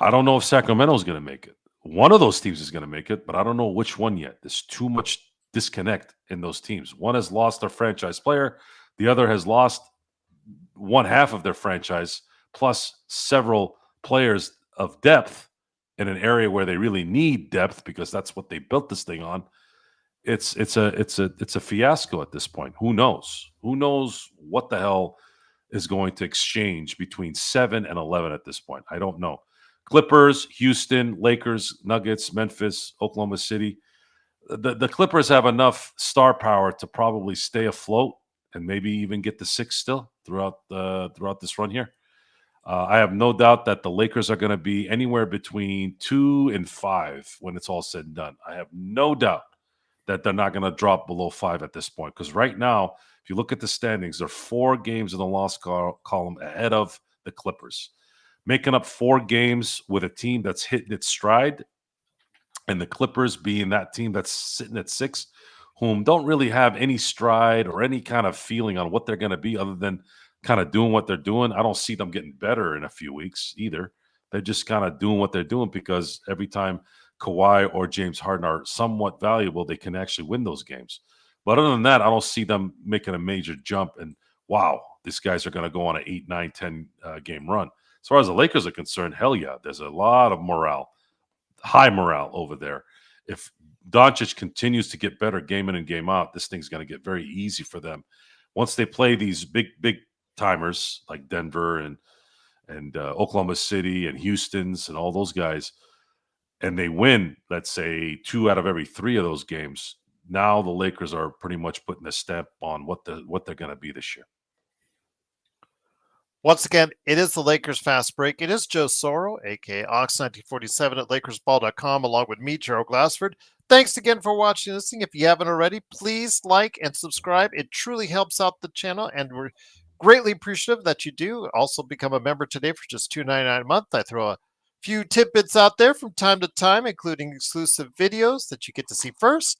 I don't know if Sacramento is going to make it. One of those teams is going to make it, but I don't know which one yet. There's too much disconnect in those teams. One has lost their franchise player. The other has lost one half of their franchise, plus several players of depth in an area where they really need depth because that's what they built this thing on. It's a fiasco at this point. Who knows? Who knows what the hell is going to exchange between 7 and 11 at this point? I don't know. Clippers, Houston, Lakers, Nuggets, Memphis, Oklahoma City. The Clippers have enough star power to probably stay afloat and maybe even get the 6 still throughout this run here. I have no doubt that the Lakers are going to be anywhere between 2 and 5 when it's all said and done. I have no doubt that they're not going to drop below 5 at this point. Because right now, if you look at the standings, they're 4 games in the loss column ahead of the Clippers, making up 4 games with a team that's hitting its stride, and the Clippers being that team that's sitting at 6, whom don't really have any stride or any kind of feeling on what they're going to be other than kind of doing what they're doing. I don't see them getting better in a few weeks either. They're just kind of doing what they're doing because every time Kawhi or James Harden are somewhat valuable, they can actually win those games. But other than that, I don't see them making a major jump and, wow, these guys are going to go on an 8, 9, 10 game run. As far as the Lakers are concerned, hell yeah, there's a lot of morale, high morale over there. If Doncic continues to get better game in and game out, this thing's going to get very easy for them. Once they play these big timers like Denver and and Oklahoma City and Houston's and all those guys, and they win, let's say 2 out of every 3 of those games, now the Lakers are pretty much putting a stamp on what they're going to be this year. Once again, it is the Lakers Fast Break. It is Joe Soro, aka Ox1947 at LakersBall.com, along with me, Gerald Glassford. Thanks again for watching and listening. If you haven't already, please like and subscribe. It truly helps out the channel, and we're greatly appreciative that you do. Also, become a member today for just $2.99 a month. I throw a few tidbits out there from time to time, including exclusive videos that you get to see first.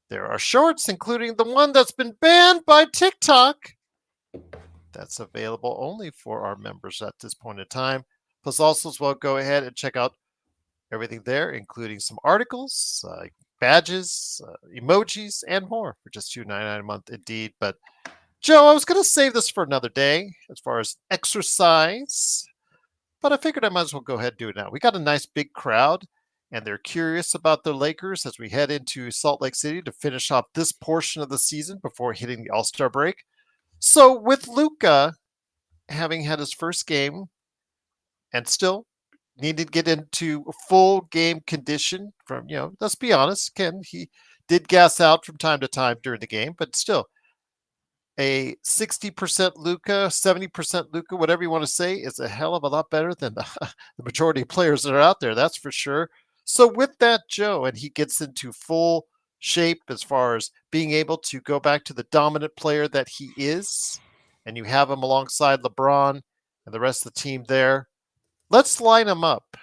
There are shorts, including the one that's been banned by TikTok. That's available only for our members at this point in time. Plus, also as well, go ahead and check out everything there, including some articles, badges, emojis, and more for just $2.99 a month indeed. But Joe, I was going to save this for another day as far as exercise, but I figured I might as well go ahead and do it now. We got a nice big crowd, and they're curious about the Lakers as we head into Salt Lake City to finish off this portion of the season before hitting the All-Star break. So with Luka having had his first game and still needed to get into full game condition from, let's be honest, Ken, he did gas out from time to time during the game, but still a 60% Luka, 70% Luka, whatever you want to say, is a hell of a lot better than the majority of players that are out there. That's for sure. So with that, Joe, and he gets into full shape as far as being able to go back to the dominant player that he is, and you have him alongside LeBron and the rest of the team there. Let's line them up.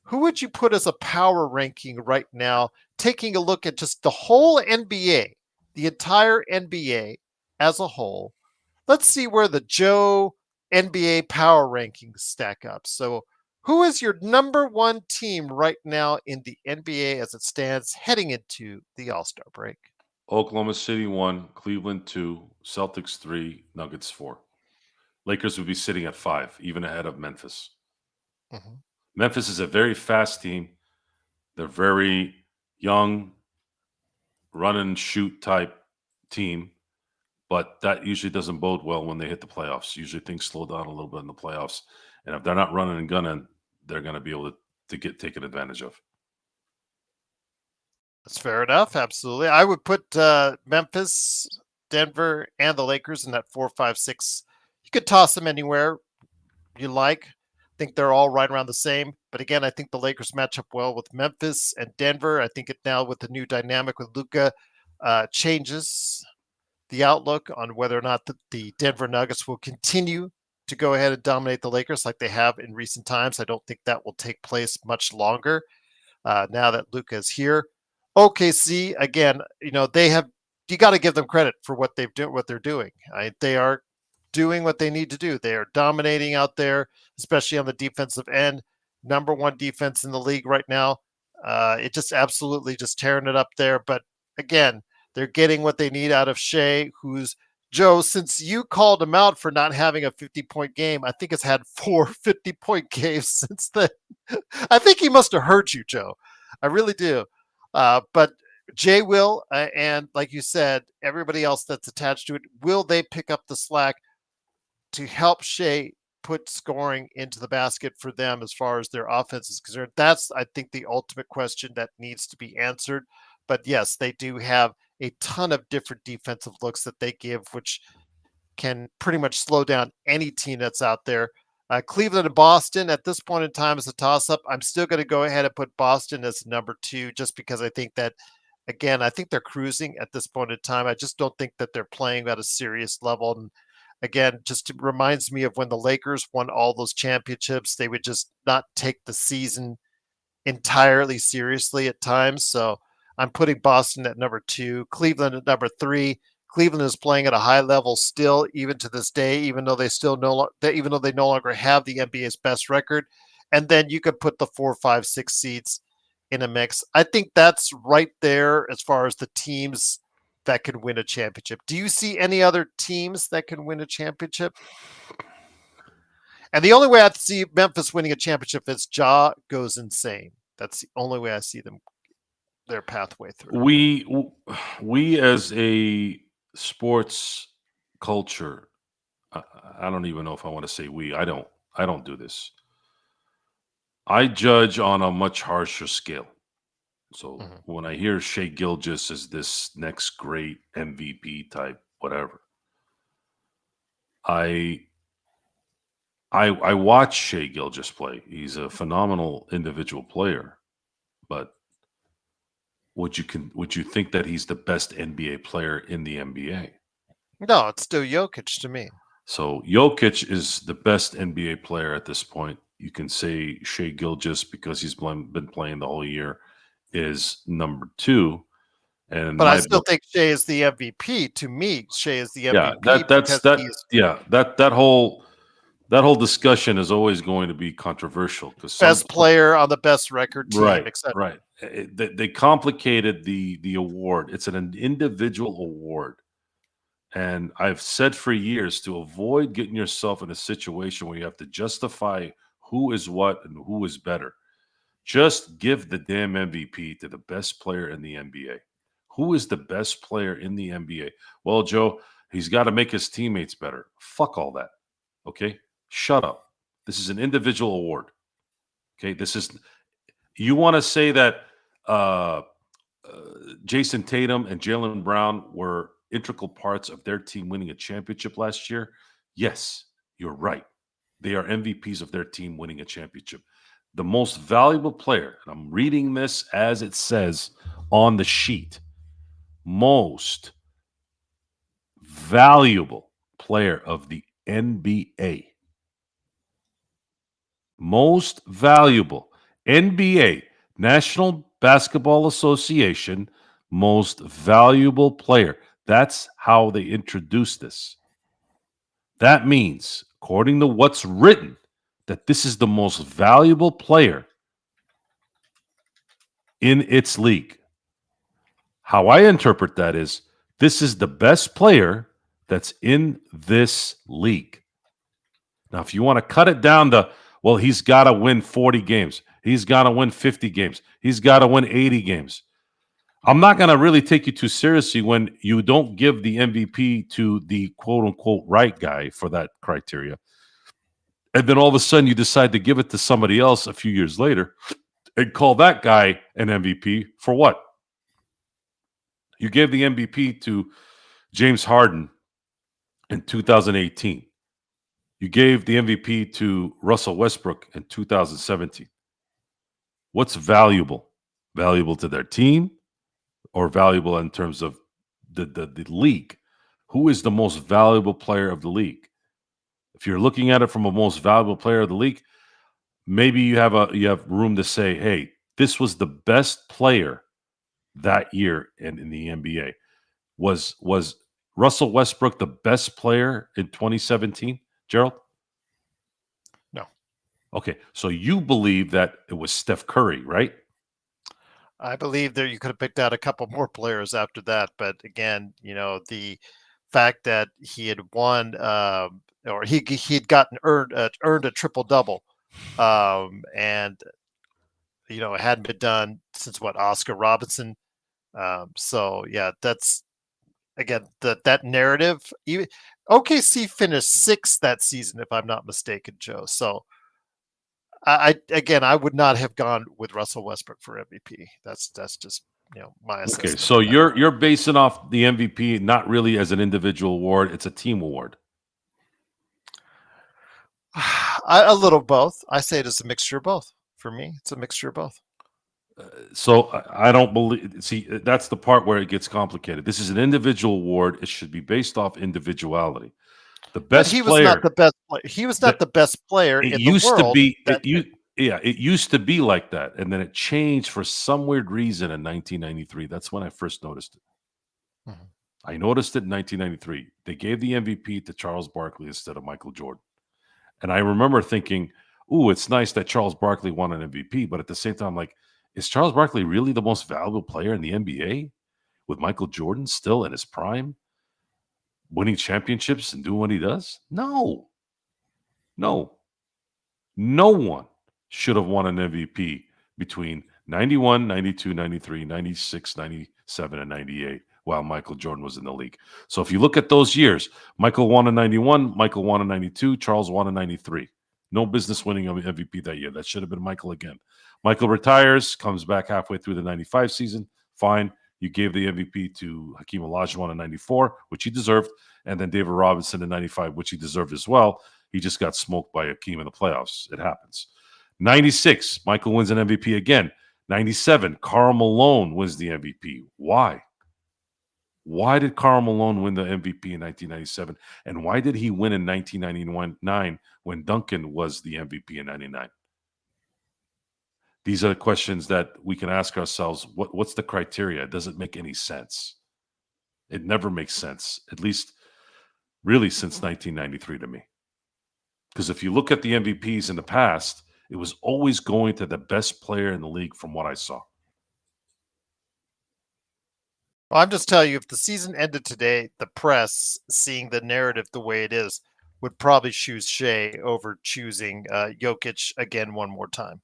Who would you put as a power ranking right now, taking a look at just the whole NBA, the entire NBA as a whole? Let's see where the Joe NBA power rankings stack up. So who is your number one team right now in the NBA as it stands heading into the All-Star break? Oklahoma City 1, Cleveland 2, Celtics 3, Nuggets 4. Lakers would be sitting at 5, even ahead of Memphis. Mm-hmm. Memphis is a very fast team. They're very young, run and shoot type team, but that usually doesn't bode well when they hit the playoffs. Usually things slow down a little bit in the playoffs, and if they're not running and gunning, they're going to be able to get taken advantage of. That's fair enough. Absolutely. I would put Memphis, Denver, and the Lakers in that 4, 5, 6. You could toss them anywhere you like. I think they're all right around the same. But again, I think the Lakers match up well with Memphis and Denver. I think it now with the new dynamic with Luka changes the outlook on whether or not the Denver Nuggets will continue to go ahead and dominate the Lakers like they have in recent times. I don't think that will take place much longer now that Luka is here. OKC, again, you got to give them credit for what they're doing. They are doing what they need to do. They are dominating out there, especially on the defensive end. Number one defense in the league right now. It just absolutely just tearing it up there. But again, they're getting what they need out of Shea, who's, Joe, since you called him out for not having a 50-point game, I think it's had 4 50-point games since then. I think he must have hurt you, Joe. I really do. But Jay will, and like you said, everybody else that's attached to it, will they pick up the slack to help Shea put scoring into the basket for them as far as their offense is concerned? That's, I think, the ultimate question that needs to be answered. But yes, they do have a ton of different defensive looks that they give, which can pretty much slow down any team that's out there. Cleveland and Boston at this point in time is a toss-up. I'm still going to go ahead and put Boston as number 2 just because I think that, again, I think they're cruising at this point in time. I just don't think that they're playing at a serious level. And again, just reminds me of when the Lakers won all those championships. They would just not take the season entirely seriously at times. So I'm putting Boston at number 2, Cleveland at number 3. Cleveland is playing at a high level still, even to this day, even though they no longer have the NBA's best record. And then you could put the 4, 5, 6 seeds in a mix. I think that's right there as far as the teams that can win a championship. Do you see any other teams that can win a championship? And the only way I see Memphis winning a championship is Ja goes insane. That's the only way I see their pathway through. We as a sports culture, I don't even know if I want to say we. I don't. I don't do this. I judge on a much harsher scale. So Mhm. when I hear Shea Gilgeous is this next great MVP type, whatever, I I watch Shea Gilgeous play. He's a phenomenal individual player, but would you think that he's the best NBA player in the NBA? No, it's still Jokic to me. So Jokic is the best NBA player at this point. You can say Shea Gilgeous because been playing the whole year is number two. And But I my still book, think Shea is the MVP. To me, Shea is the yeah, MVP because he's that whole discussion is always going to be controversial because best player on the best record team, right, etc. right. They complicated the award. It's an individual award. And I've said for years to avoid getting yourself in a situation where you have to justify who is what and who is better. Just give the damn MVP to the best player in the NBA. Who is the best player in the NBA? Well, Joe, he's got to make his teammates better. Fuck all that. Okay? Shut up. This is an individual award. Okay? This is, you want to say that uh, Jason Tatum and Jalen Brown were integral parts of their team winning a championship last year? Yes, you're right. They are MVPs of their team winning a championship. The most valuable player, and I'm reading this as it says on the sheet, most valuable player of the NBA. Most valuable NBA, National Basketball Association, most valuable player. That's how they introduce this. That means, according to what's written, that this is the most valuable player in its league. How I interpret that is this is the best player that's in this league. Now, if you want to cut it down to, well, he's got to win 40 games, he's got to win 50 games, he's got to win 80 games. I'm not going to really take you too seriously when you don't give the MVP to the quote unquote right guy for that criteria. And then all of a sudden you decide to give it to somebody else a few years later and call that guy an MVP for what? You gave the MVP to James Harden in 2018. You gave the MVP to Russell Westbrook in 2017. What's valuable? Valuable to their team or valuable in terms of the league? Who is the most valuable player of the league? If you're looking at it from a most valuable player of the league, maybe you have room to say, hey, this was the best player that year in the NBA. Was Russell Westbrook the best player in 2017, Gerald? No, Okay, so you believe that it was Steph Curry, right? I believe that you could have picked out a couple more players after that, but again, the fact that he had won, or he'd gotten earned a triple double, and it hadn't been done since what, Oscar Robinson. So yeah, that's again that narrative. Even OKC finished sixth that season, if I'm not mistaken, Joe. So I would not have gone with Russell Westbrook for MVP. That's just my Okay, assessment so on that. you're basing off the MVP not really as an individual award; it's a team award. A little both. I say it is a mixture of both. For me, it's a mixture of both. So I don't believe. See, that's the part where it gets complicated. This is an individual award; it should be based off individuality. The But best he was not player. the best player. He was not That the best player it in the used to world be. that year. It used to be like that, and then it changed for some weird reason in 1993. That's when I first noticed it. Mhm. I noticed it in 1993. They gave the MVP to Charles Barkley instead of Michael Jordan. And I remember thinking, ooh, it's nice that Charles Barkley won an MVP. But at the same time, like, is Charles Barkley really the most valuable player in the NBA with Michael Jordan still in his prime, winning championships and doing what he does? No, no, no one should have won an MVP between 91, 92, 93, 96, 97, and 98 while Michael Jordan was in the league. So if you look at those years, Michael won in 91, Michael won in 92, Charles won in 93. No business winning MVP that year. That should have been Michael again. Michael retires, comes back halfway through the 95 season. Fine. You gave the MVP to Hakeem Olajuwon in 94, which he deserved, and then David Robinson in 95, which he deserved as well. He just got smoked by Hakeem in the playoffs. It happens. 96, Michael wins an MVP again. 97, Karl Malone wins the MVP. Why? Why did Karl Malone win the MVP in 1997? And why did he win in 1999 when Duncan was the MVP in 99? These are the questions that we can ask ourselves. What's the criteria? It doesn't make any sense. It never makes sense, at least really since 1993 to me. Because if you look at the MVPs in the past, it was always going to the best player in the league from what I saw. Well, I'm just telling you, if the season ended today, the press, seeing the narrative the way it is, would probably choose Shea over choosing Jokic again one more time.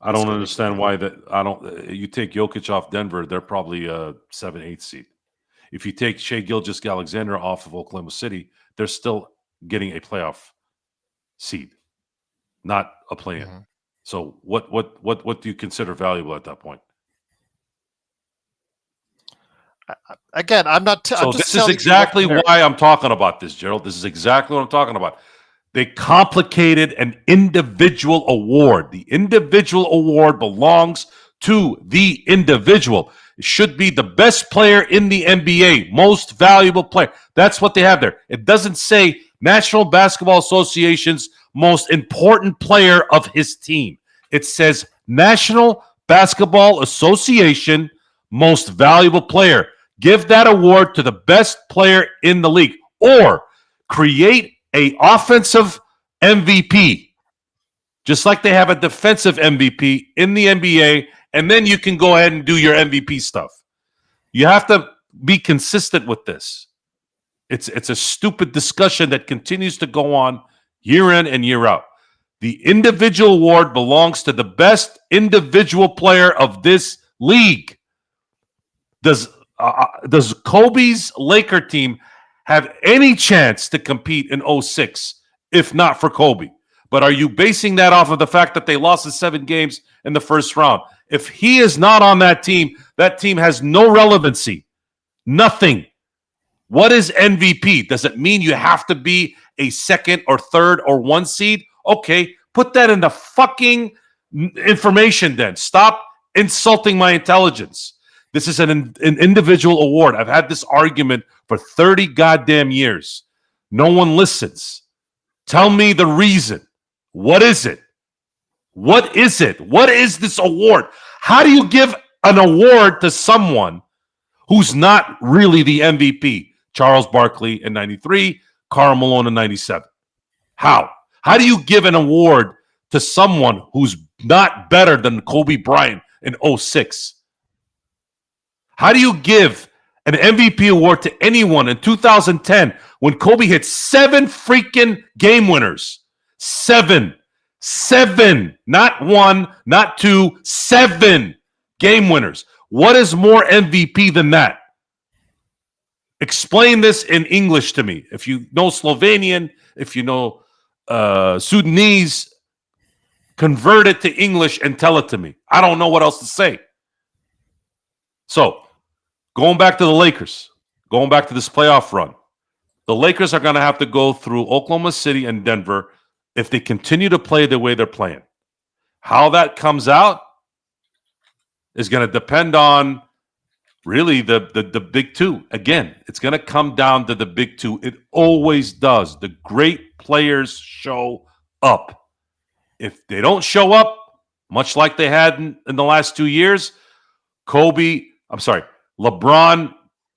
I don't understand why that. I don't. You take Jokic off Denver, they're probably a 7-8 seed. If you take Shea Gilgeous-Alexander off of Oklahoma City, they're still getting a playoff seed, not a play-in. Mm-hmm. So what do you consider valuable at that point? Again, I'm not. So this is exactly why I'm talking about this, Gerald. This is exactly what I'm talking about. They complicated an individual award. The individual award belongs to the individual. It should be the best player in the NBA, most valuable player. That's what they have there. It doesn't say National Basketball Association's most important player of his team. It says National Basketball Association most valuable player. Give that award to the best player in the league, or create a offensive MVP, just like they have a defensive MVP in the NBA, and then you can go ahead and do your MVP stuff. You have to be consistent with this. It's a stupid discussion that continues to go on year in and year out. The individual award belongs to the best individual player of this league. Does Kobe's Laker team have any chance to compete in 06 if not for Kobe? But are you basing that off of the fact that they lost the 7 games in the first round? If he is not on that team has no relevancy. Nothing. What is MVP? Does it mean you have to be a second or third or 1 seed? Okay, put that in the fucking information then. Stop insulting my intelligence. This is an individual award. I've had this argument for 30 goddamn years. No one listens. Tell me the reason. What is it? What is it? What is this award? How do you give an award to someone who's not really the MVP? Charles Barkley in 93, Karl Malone in 97. How? How do you give an award to someone who's not better than Kobe Bryant in 06? How do you give an MVP award to anyone in 2010 when Kobe hit 7 freaking game winners? 7. Not 1, not 2, 7 game winners. What is more MVP than that? Explain this in English to me. If you know Slovenian, if you know Sudanese, convert it to English and tell it to me. I don't know what else to say. So, going back to the Lakers, going back to this playoff run, the Lakers are going to have to go through Oklahoma City and Denver if they continue to play the way they're playing. How that comes out is going to depend on really the big two. Again, it's going to come down to the big two. It always does. The great players show up. If they don't show up, much like they had in the last 2 years, LeBron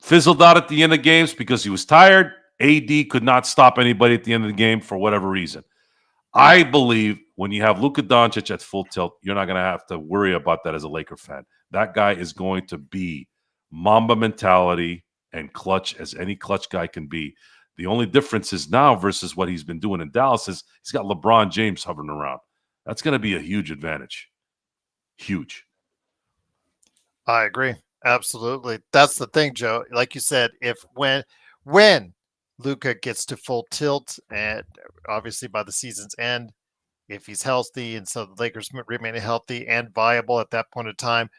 fizzled out at the end of games because he was tired. AD could not stop anybody at the end of the game for whatever reason. I believe when you have Luka Doncic at full tilt, you're not going to have to worry about that as a Laker fan. That guy is going to be Mamba mentality and clutch as any clutch guy can be. The only difference is now versus what he's been doing in Dallas is he's got LeBron James hovering around. That's going to be a huge advantage. Huge. I agree. Absolutely. That's the thing, Joe. Like you said, when Luka gets to full tilt, and obviously by the season's end, if he's healthy, and so the Lakers remain healthy and viable at that point in time,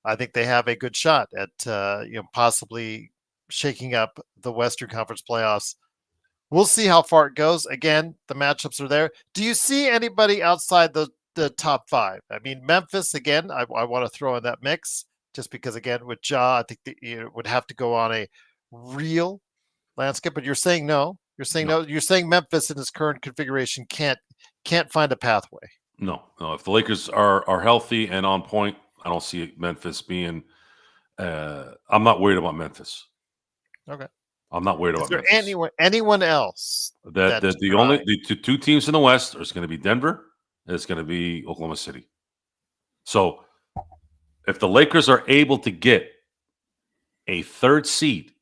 I think they have a good shot at possibly shaking up the Western Conference playoffs. We'll see how far it goes. Again, the matchups are there. Do you see anybody outside the top five? I mean, Memphis again. I want to throw in that mix just because again with Ja, I think that you would have to go on a real landscape. But you're saying no. You're saying No, no. You're saying Memphis in its current configuration can't find a pathway. no, no. If the Lakers are healthy and on point, I don't see Memphis being. I'm not worried about Memphis. Okay. I'm not worried Is about there Memphis. anyone else That that that the your only eye? the two teams in the West are going to be Denver and it's going to be Oklahoma City. So if the Lakers are able to get a third seed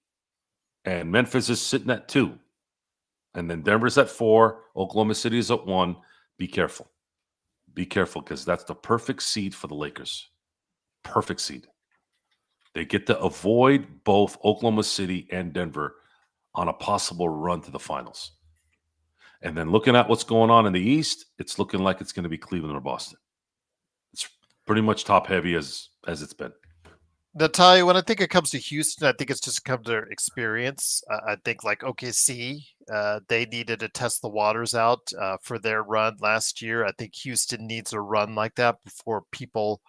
and Memphis is sitting at 2, and then Denver's at 4, Oklahoma City is at 1, be careful. Be careful because that's the perfect seed for the Lakers. Perfect seed. They get to avoid both Oklahoma City and Denver on a possible run to the finals. And then looking at what's going on in the East, it's looking like it's going to be Cleveland or Boston. It's pretty much top heavy as it's been. Natalia, when I think it comes to Houston, I think it's just come to experience. I think like OKC, they needed to test the waters out for their run last year. I think Houston needs a run like that before people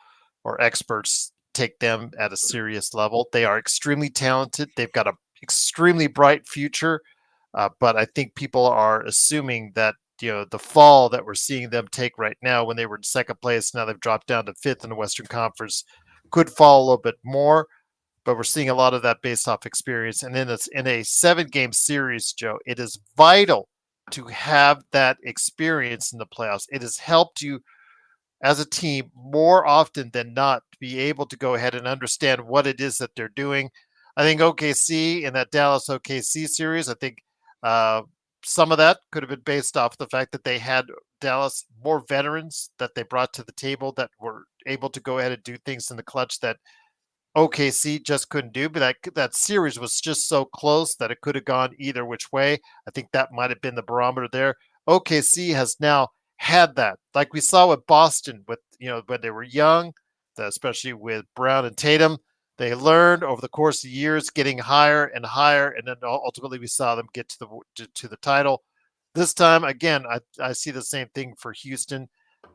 or experts take them at a serious level. They are extremely talented. They've got an extremely bright future, but I think people are assuming that the fall that we're seeing them take right now, when they were in second place, now they've dropped down to fifth in the Western Conference, could fall a little bit more, but we're seeing a lot of that based off experience. And then it's in a 7-game series, Joe. It is vital to have that experience in the playoffs. It has helped you as a team more often than not to be able to go ahead and understand what it is that they're doing. I think OKC in that Dallas OKC series, I think uh, some of that could have been based off the fact that they had Dallas more veterans that they brought to the table that were able to go ahead and do things in the clutch that OKC just couldn't do. But that series was just so close that it could have gone either which way. I think that might have been the barometer there. OKC has now had that, like we saw with Boston, with when they were young, especially with Brown and Tatum. They learned over the course of years, getting higher and higher, and then ultimately we saw them get to the title. This time, again, I see the same thing for Houston.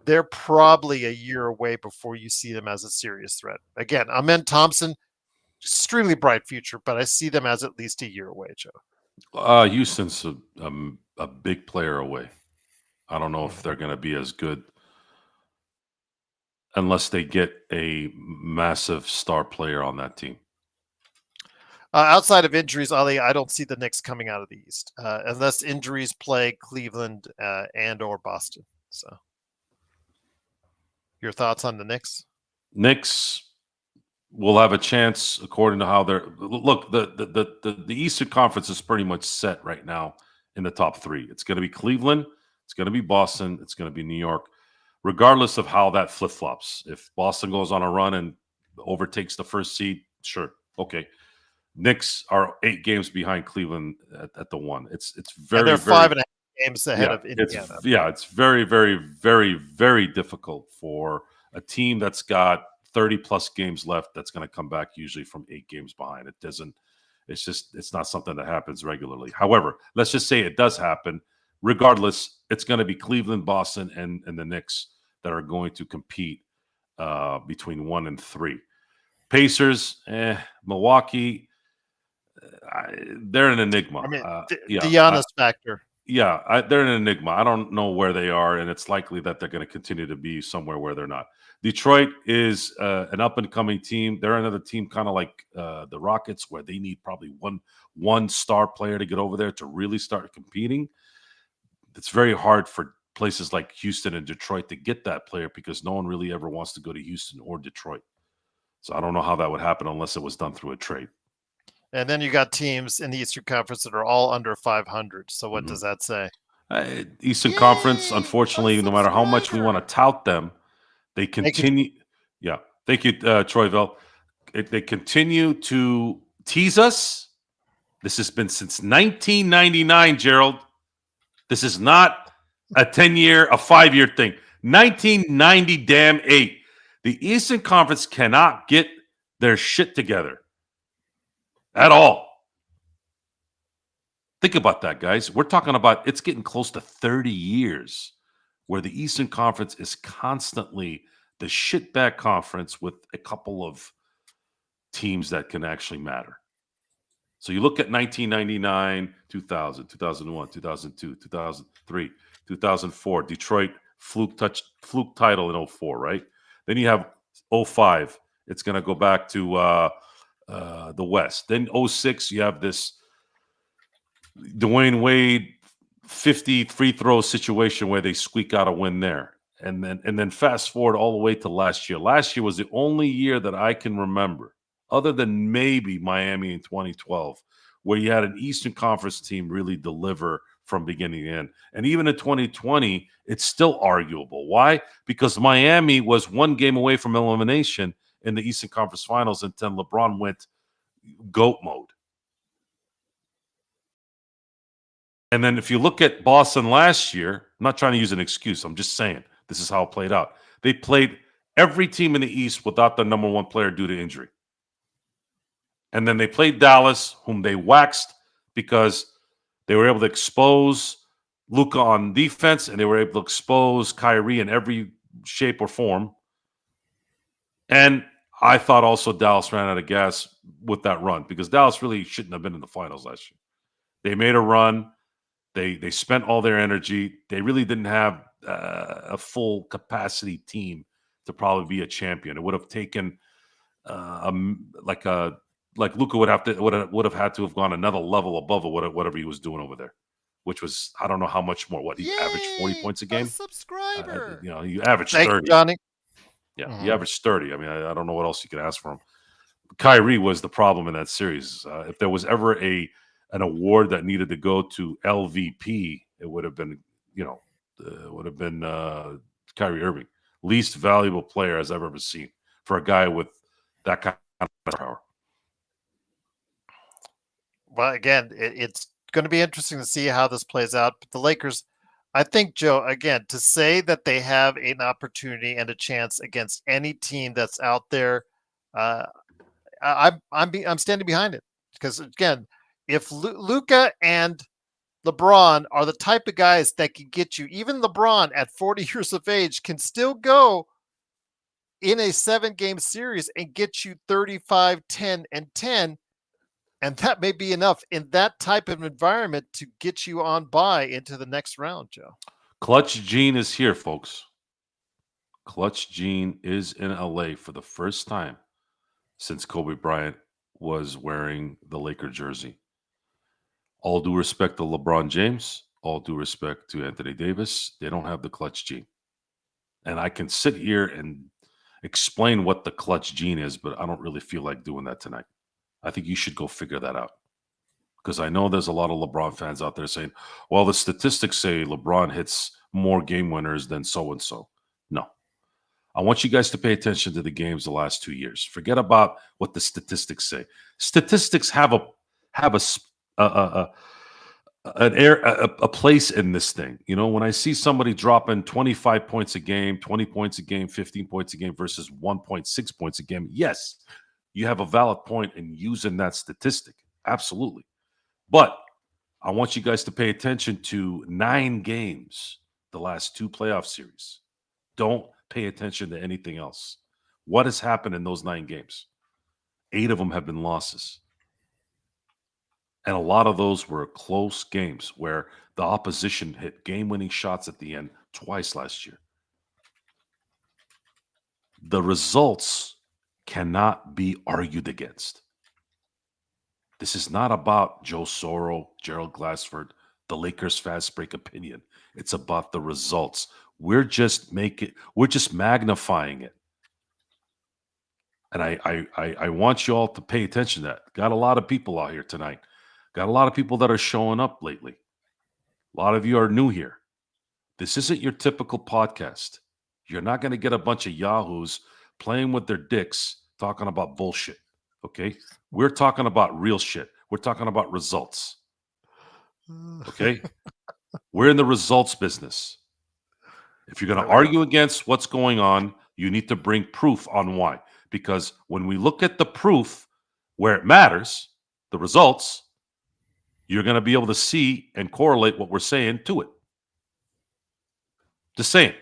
They're probably a year away before you see them as a serious threat. Again, Amen Thompson, extremely bright future, but I see them as at least a year away, Joe. Houston's a big player away. I don't know if Mhm. they're going to be as good unless they get a massive star player on that team. Outside of injuries, Ali, I don't see the Knicks coming out of the East unless injuries plague Cleveland and or Boston. So, your thoughts on the Knicks? Knicks will have a chance according to how they're look. The Eastern Conference is pretty much set right now in the top 3. It's going to be Cleveland, it's going to be Boston, it's going to be New York. Regardless of how that flip flops, if Boston goes on a run and overtakes the first seed, sure, okay. Knicks are 8 games behind Cleveland at the 1. It's And they're very five very and a half games ahead yeah. of Indiana. It's very very difficult for a team that's got 30 plus games left that's going to come back usually from 8 games behind. It doesn't. It's not something that happens regularly. However, let's just say it does happen. Regardless, it's going to be Cleveland, Boston, and the Knicks that are going to compete between 1 and 3. Pacers, Milwaukee. They're an enigma. I mean, Yeah, the Giannis factor. they're an enigma. I don't know where they are, and it's likely that they're going to continue to be somewhere where they're not. Detroit is an up and coming team. They're another team, kind of like the Rockets, where they need probably one star player to get over there to really start competing. It's very hard for places like Houston and Detroit to get that player because no one really ever wants to go to Houston or Detroit. So I don't know how that would happen unless it was done through a trade. And then you got teams in the Eastern Conference that are all under 500. So what Mhm. does that say? Eastern Conference, Yay! A unfortunately, no matter how much we want to subscriber. tout them, they Thank you. continue. Yeah, thank you, Troyville. They continue to tease us. This has been since 1999, Gerald. This is not a 10-year, a 5-year thing. 1990 damn 8. The Eastern Conference cannot get their shit together at all. Think about that, guys. We're talking about it's getting close to 30 years where the Eastern Conference is constantly the shitbag conference with a couple of teams that can actually matter. So you look at 1999, 2000, 2001, 2002, 2003, 2004, Detroit fluke title in 04, right? Then you have 05. It's going to go back to the West. Then 06, you have this Dwayne Wade 50 free throw situation where they squeak out a win there. And then fast forward all the way to last year. Last year was the only year that I can remember, other than maybe Miami in 2012, where you had an Eastern Conference team really deliver from beginning to end. And even in 2020, it's still arguable. Why? Because Miami was one game away from elimination in the Eastern Conference Finals until LeBron went GOAT mode. And then if you look at Boston last year, I'm not trying to use an excuse. I'm just saying this is how it played out. They played every team in the East without their number one player due to injury. And then they played Dallas, whom they waxed because they were able to expose Luka on defense, and they were able to expose Kyrie in every shape or form. And I thought also Dallas ran out of gas with that run because Dallas really shouldn't have been in the finals last year. They made a run. They spent all their energy. They really didn't have a full capacity team to probably be a champion. It would have taken like Luka would have had to have gone another level above whatever he was doing over there, which was I don't know how much more. What he averaged 40 points a game. Subscriber. You averaged Thank 30. You, Johnny. Yeah, he averaged 30. I mean, I don't know what else you could ask for him. Kyrie was the problem in that series. If there was ever an award that needed to go to LVP, it would have been, Kyrie Irving, least valuable player as I've ever seen for a guy with that kind of power. Well, again, it's going to be interesting to see how this plays out. But the Lakers, I think, Joe, again, to say that they have an opportunity and a chance against any team that's out there, I'm standing behind it because again, if Luka and LeBron are the type of guys that can get you, even LeBron at 40 years of age can still go in a 7-game series and get you 35, 10, and 10. And that may be enough in that type of environment to get you on by into the next round, Joe. Clutch Gene is here, folks. Clutch Gene is in LA for the first time since Kobe Bryant was wearing the Laker jersey. All due respect to LeBron James, all due respect to Anthony Davis, they don't have the clutch gene. And I can sit here and explain what the clutch gene is, but I don't really feel like doing that tonight. I think you should go figure that out. Because I know there's a lot of LeBron fans out there saying, well, the statistics say LeBron hits more game winners than so-and-so. No. I want you guys to pay attention to the games the last 2 years. Forget about what the statistics say. Statistics have a place in this thing. You know, when I see somebody dropping 25 points a game, 20 points a game, 15 points a game versus 1.6 points a game, yes, you have a valid point in using that statistic. Absolutely. But I want you guys to pay attention to 9 games, the last 2 playoff series. Don't pay attention to anything else. What has happened in those 9 games? 8 of them have been losses. And a lot of those were close games where the opposition hit game-winning shots at the end twice last year. The results cannot be argued against. This is not about Joe Soro, Gerald Glassford, the Lakers fast break opinion. It's about the results. We're just magnifying it. And I want you all to pay attention to that. Got a lot of people out here tonight. Got a lot of people that are showing up lately. A lot of you are new here. This isn't your typical podcast. You're not going to get a bunch of yahoos playing with their dicks talking about bullshit. Okay? We're talking about real shit. We're talking about results. Okay? We're in the results business. If you're going to argue against what's going on, you need to bring proof on why. Because when we look at the proof where it matters, the results, you're going to be able to see and correlate what we're saying to it. Just saying.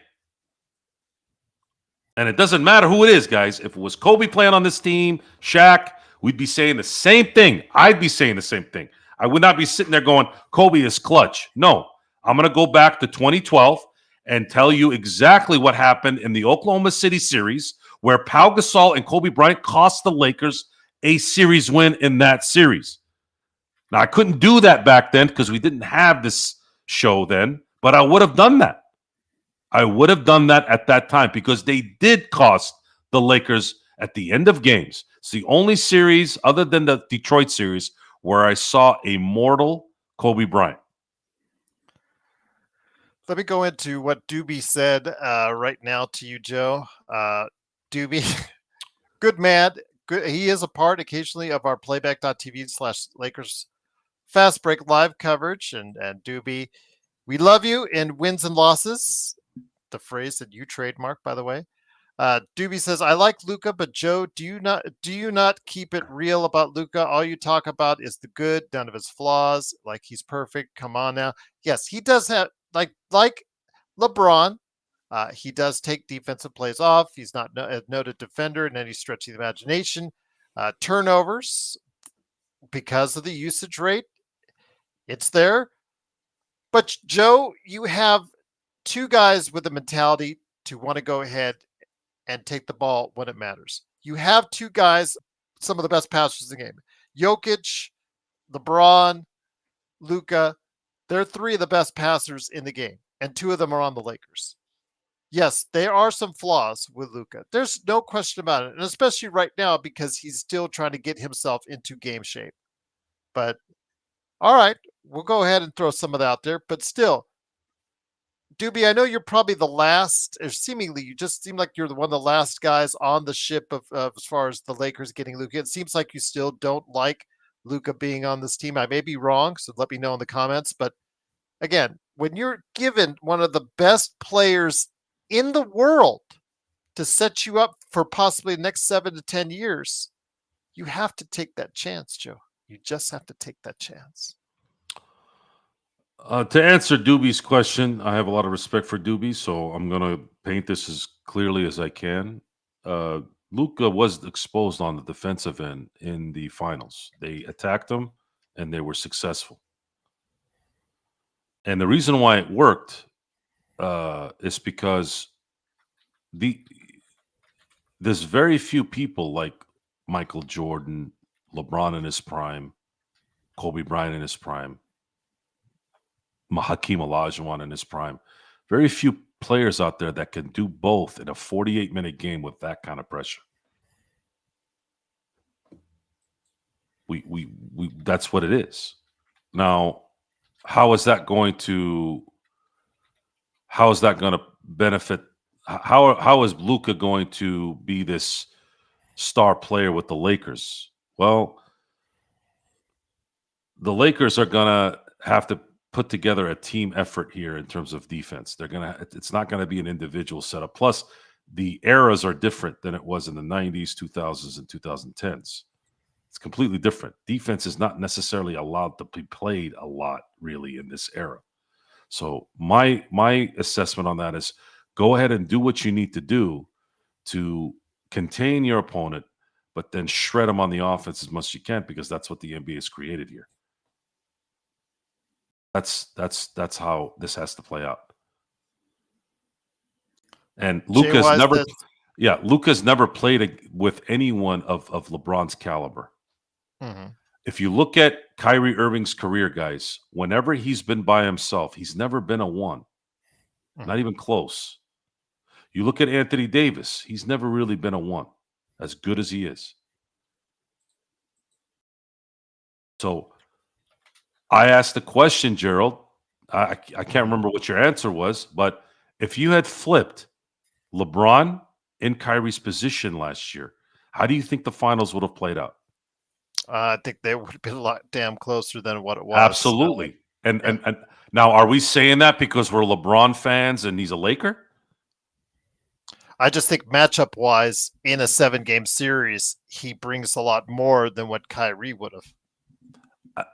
And it doesn't matter who it is, guys. If it was Kobe playing on this team, Shaq, we'd be saying the same thing. I'd be saying the same thing. I would not be sitting there going, Kobe is clutch. No, I'm going to go back to 2012 and tell you exactly what happened in the Oklahoma City series where Pau Gasol and Kobe Bryant cost the Lakers a series win in that series. Now, I couldn't do that back then because we didn't have this show then, but I would have done that. I would have done that at that time because they did cost the Lakers at the end of games. It's the only series other than the Detroit series where I saw a mortal Kobe Bryant. Let me go into what Doobie said right now to you, Joe. Doobie, good man. Good. He is a part occasionally of our playback.tv/Lakers Fast Break live coverage. And Doobie, we love you in wins and losses. The phrase that you trademarked, by the way. Doobie says, I like Luka, but Joe, do you not keep it real about Luka? All you talk about is the good, none of his flaws. Like he's perfect. Come on now. Yes, he does have like LeBron. He does take defensive plays off. He's not a noted defender in any stretch of the imagination. Turnovers because of the usage rate, it's there. But Joe, you have two guys with the mentality to want to go ahead and take the ball when it matters. You have two guys, some of the best passers in the game. Jokic, LeBron, Luka. They're three of the best passers in the game, and two of them are on the Lakers. Yes, there are some flaws with Luka. There's no question about it, and especially right now because he's still trying to get himself into game shape. But all right, we'll go ahead and throw some of that out there. But still, Doobie, I know you're probably the last, or seemingly you just seem like you're one of the last guys on the ship of as far as the Lakers getting Luka. It seems like you still don't like Luka being on this team. I may be wrong, so let me know in the comments. But again, when you're given one of the best players in the world to set you up for possibly the next 7 to 10 years, you have to take that chance, Joe. You just have to take that chance. To answer Doobie's question, I have a lot of respect for Doobie, so I'm going to paint this as clearly as I can. Luka was exposed on the defensive end in the finals. They attacked him, and they were successful. And the reason why it worked is because there's very few people like Michael Jordan, LeBron in his prime, Kobe Bryant in his prime, Hakeem Olajuwon in his prime. Very few players out there that can do both in a 48-minute game with that kind of pressure. We that's what it is. Now, how is that going to benefit? How is Luka going to be this star player with the Lakers? Well, the Lakers are gonna have to put together a team effort here in terms of defense. It's not gonna be an individual setup. Plus, the eras are different than it was in the 90s, 2000s, and 2010s. It's completely different. Defense is not necessarily allowed to be played a lot, really, in this era. So my assessment on that is go ahead and do what you need to do to contain your opponent, but then shred them on the offense as much as you can, because that's what the NBA has created here. That's how this has to play out. And Luka's never played with anyone of LeBron's caliber. Mm-hmm. If you look at Kyrie Irving's career, guys, whenever he's been by himself, he's never been a one. Mm-hmm. Not even close. You look at Anthony Davis, he's never really been a one, as good as he is. So I asked the question, Gerald. I can't remember what your answer was, but if you had flipped LeBron in Kyrie's position last year, how do you think the finals would have played out? I think they would have been a lot damn closer than what it was. Absolutely. And now, are we saying that because we're LeBron fans and he's a Laker? I just think matchup wise, in a 7-game series, he brings a lot more than what Kyrie would have.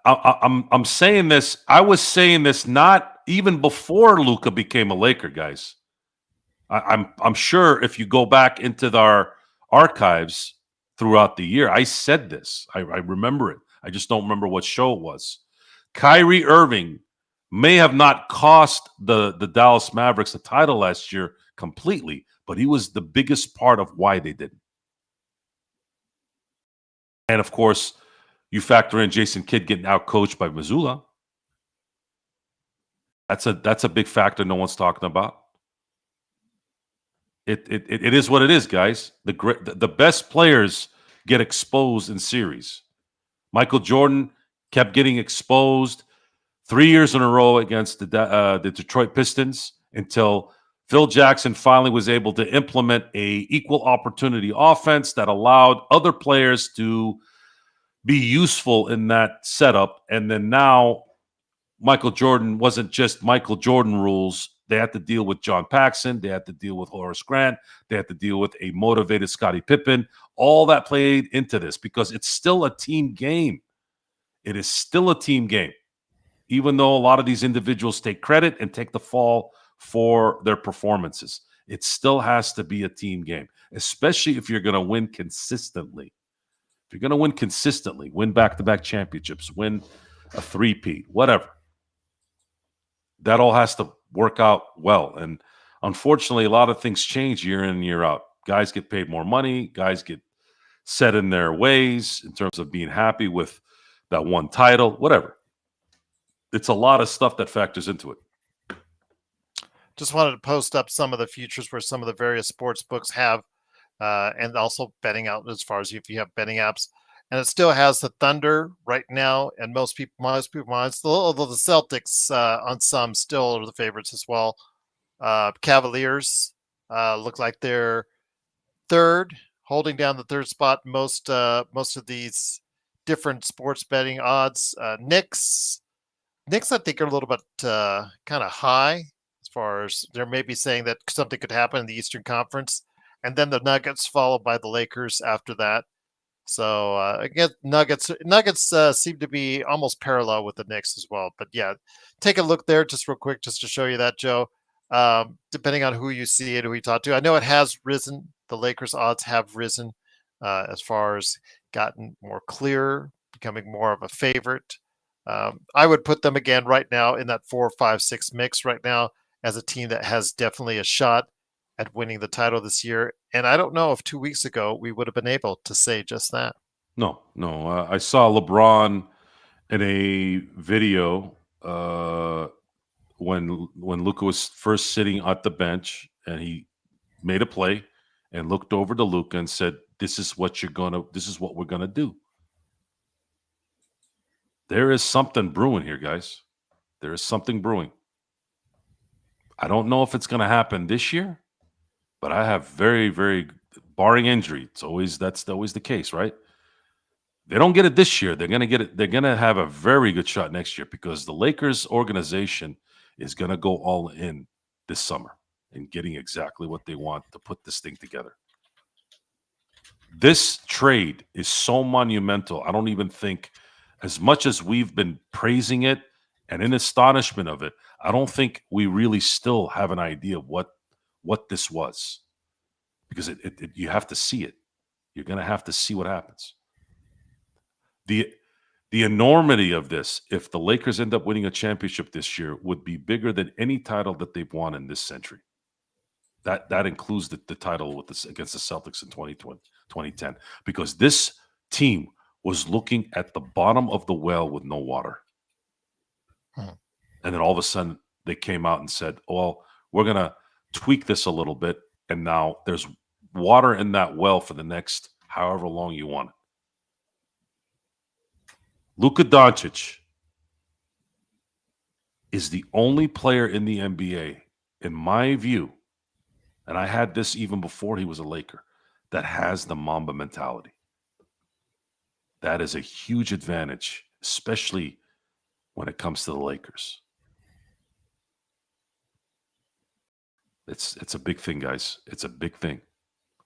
I'm saying this. I was saying this not even before Luka became a Laker, guys. I'm sure if you go back into our archives throughout the year, I said this. I remember it. I just don't remember what show it was. Kyrie Irving may have not cost the Dallas Mavericks the title last year completely, but he was the biggest part of why they didn't. And of course, you factor in Jason Kidd getting out coached by Missoula. That's a big factor no one's talking about. It is what it is, guys. The best players get exposed in series. Michael Jordan kept getting exposed 3 years in a row against the Detroit Pistons until Phil Jackson finally was able to implement a equal opportunity offense that allowed other players to be useful in that setup. And then now Michael Jordan wasn't just Michael Jordan rules. They had to deal with John Paxson. They had to deal with Horace Grant. They had to deal with a motivated Scottie Pippen. All that played into this because it's still a team game. It is still a team game, even though a lot of these individuals take credit and take the fall for their performances. It still has to be a team game, especially if you're going to win consistently. If you're going to win consistently, win back-to-back championships, win a three-peat, whatever. That all has to work out well. And unfortunately, a lot of things change year in and year out. Guys get paid more money. Guys get set in their ways in terms of being happy with that one title, whatever. It's a lot of stuff that factors into it. Just wanted to post up some of the futures where some of the various sports books have, and also betting out as far as if you have betting apps. And it still has the Thunder right now, and most people, although the Celtics on some still are the favorites as well. Cavaliers look like they're third, holding down the third spot. Most of these different sports betting odds. Knicks, I think, are a little bit kind of high as far as they're maybe saying that something could happen in the Eastern Conference, and then the Nuggets followed by the Lakers after that. So again, Nuggets seem to be almost parallel with the Knicks as well. But yeah, take a look there just real quick, just to show you that, Joe. Depending on who you see and who you talk to, I know it has risen. The Lakers odds have risen as far as gotten more clear, becoming more of a favorite. I would put them again right now in that 4, 5, 6 mix right now as a team that has definitely a shot at winning the title this year. And I don't know if 2 weeks ago we would have been able to say just that. No. I saw LeBron in a video when Luka was first sitting at the bench, and he made a play and looked over to Luka and said, this is what we're gonna do. There is something brewing here, guys. There is something brewing. I don't know if it's gonna happen this year, but I have very, very, barring injury, that's always the case, right? They don't get it this year. They're gonna get it. They're gonna have a very good shot next year because the Lakers organization is gonna go all in this summer in getting exactly what they want to put this thing together. This trade is so monumental. I don't even think, as much as we've been praising it and in astonishment of it, I don't think we really still have an idea of what this was, because you have to see it. You're going to have to see what happens. The enormity of this, if the Lakers end up winning a championship this year, would be bigger than any title that they've won in this century. That includes the title against the Celtics in 2010, because this team was looking at the bottom of the well with no water. And then all of a sudden they came out and said, well, we're going to tweak this a little bit, and now there's water in that well for the next however long you want it. Luka Doncic is the only player in the NBA, in my view, and I had this even before he was a Laker, that has the Mamba mentality. That is a huge advantage, especially when it comes to the Lakers. It's a big thing, guys. It's a big thing.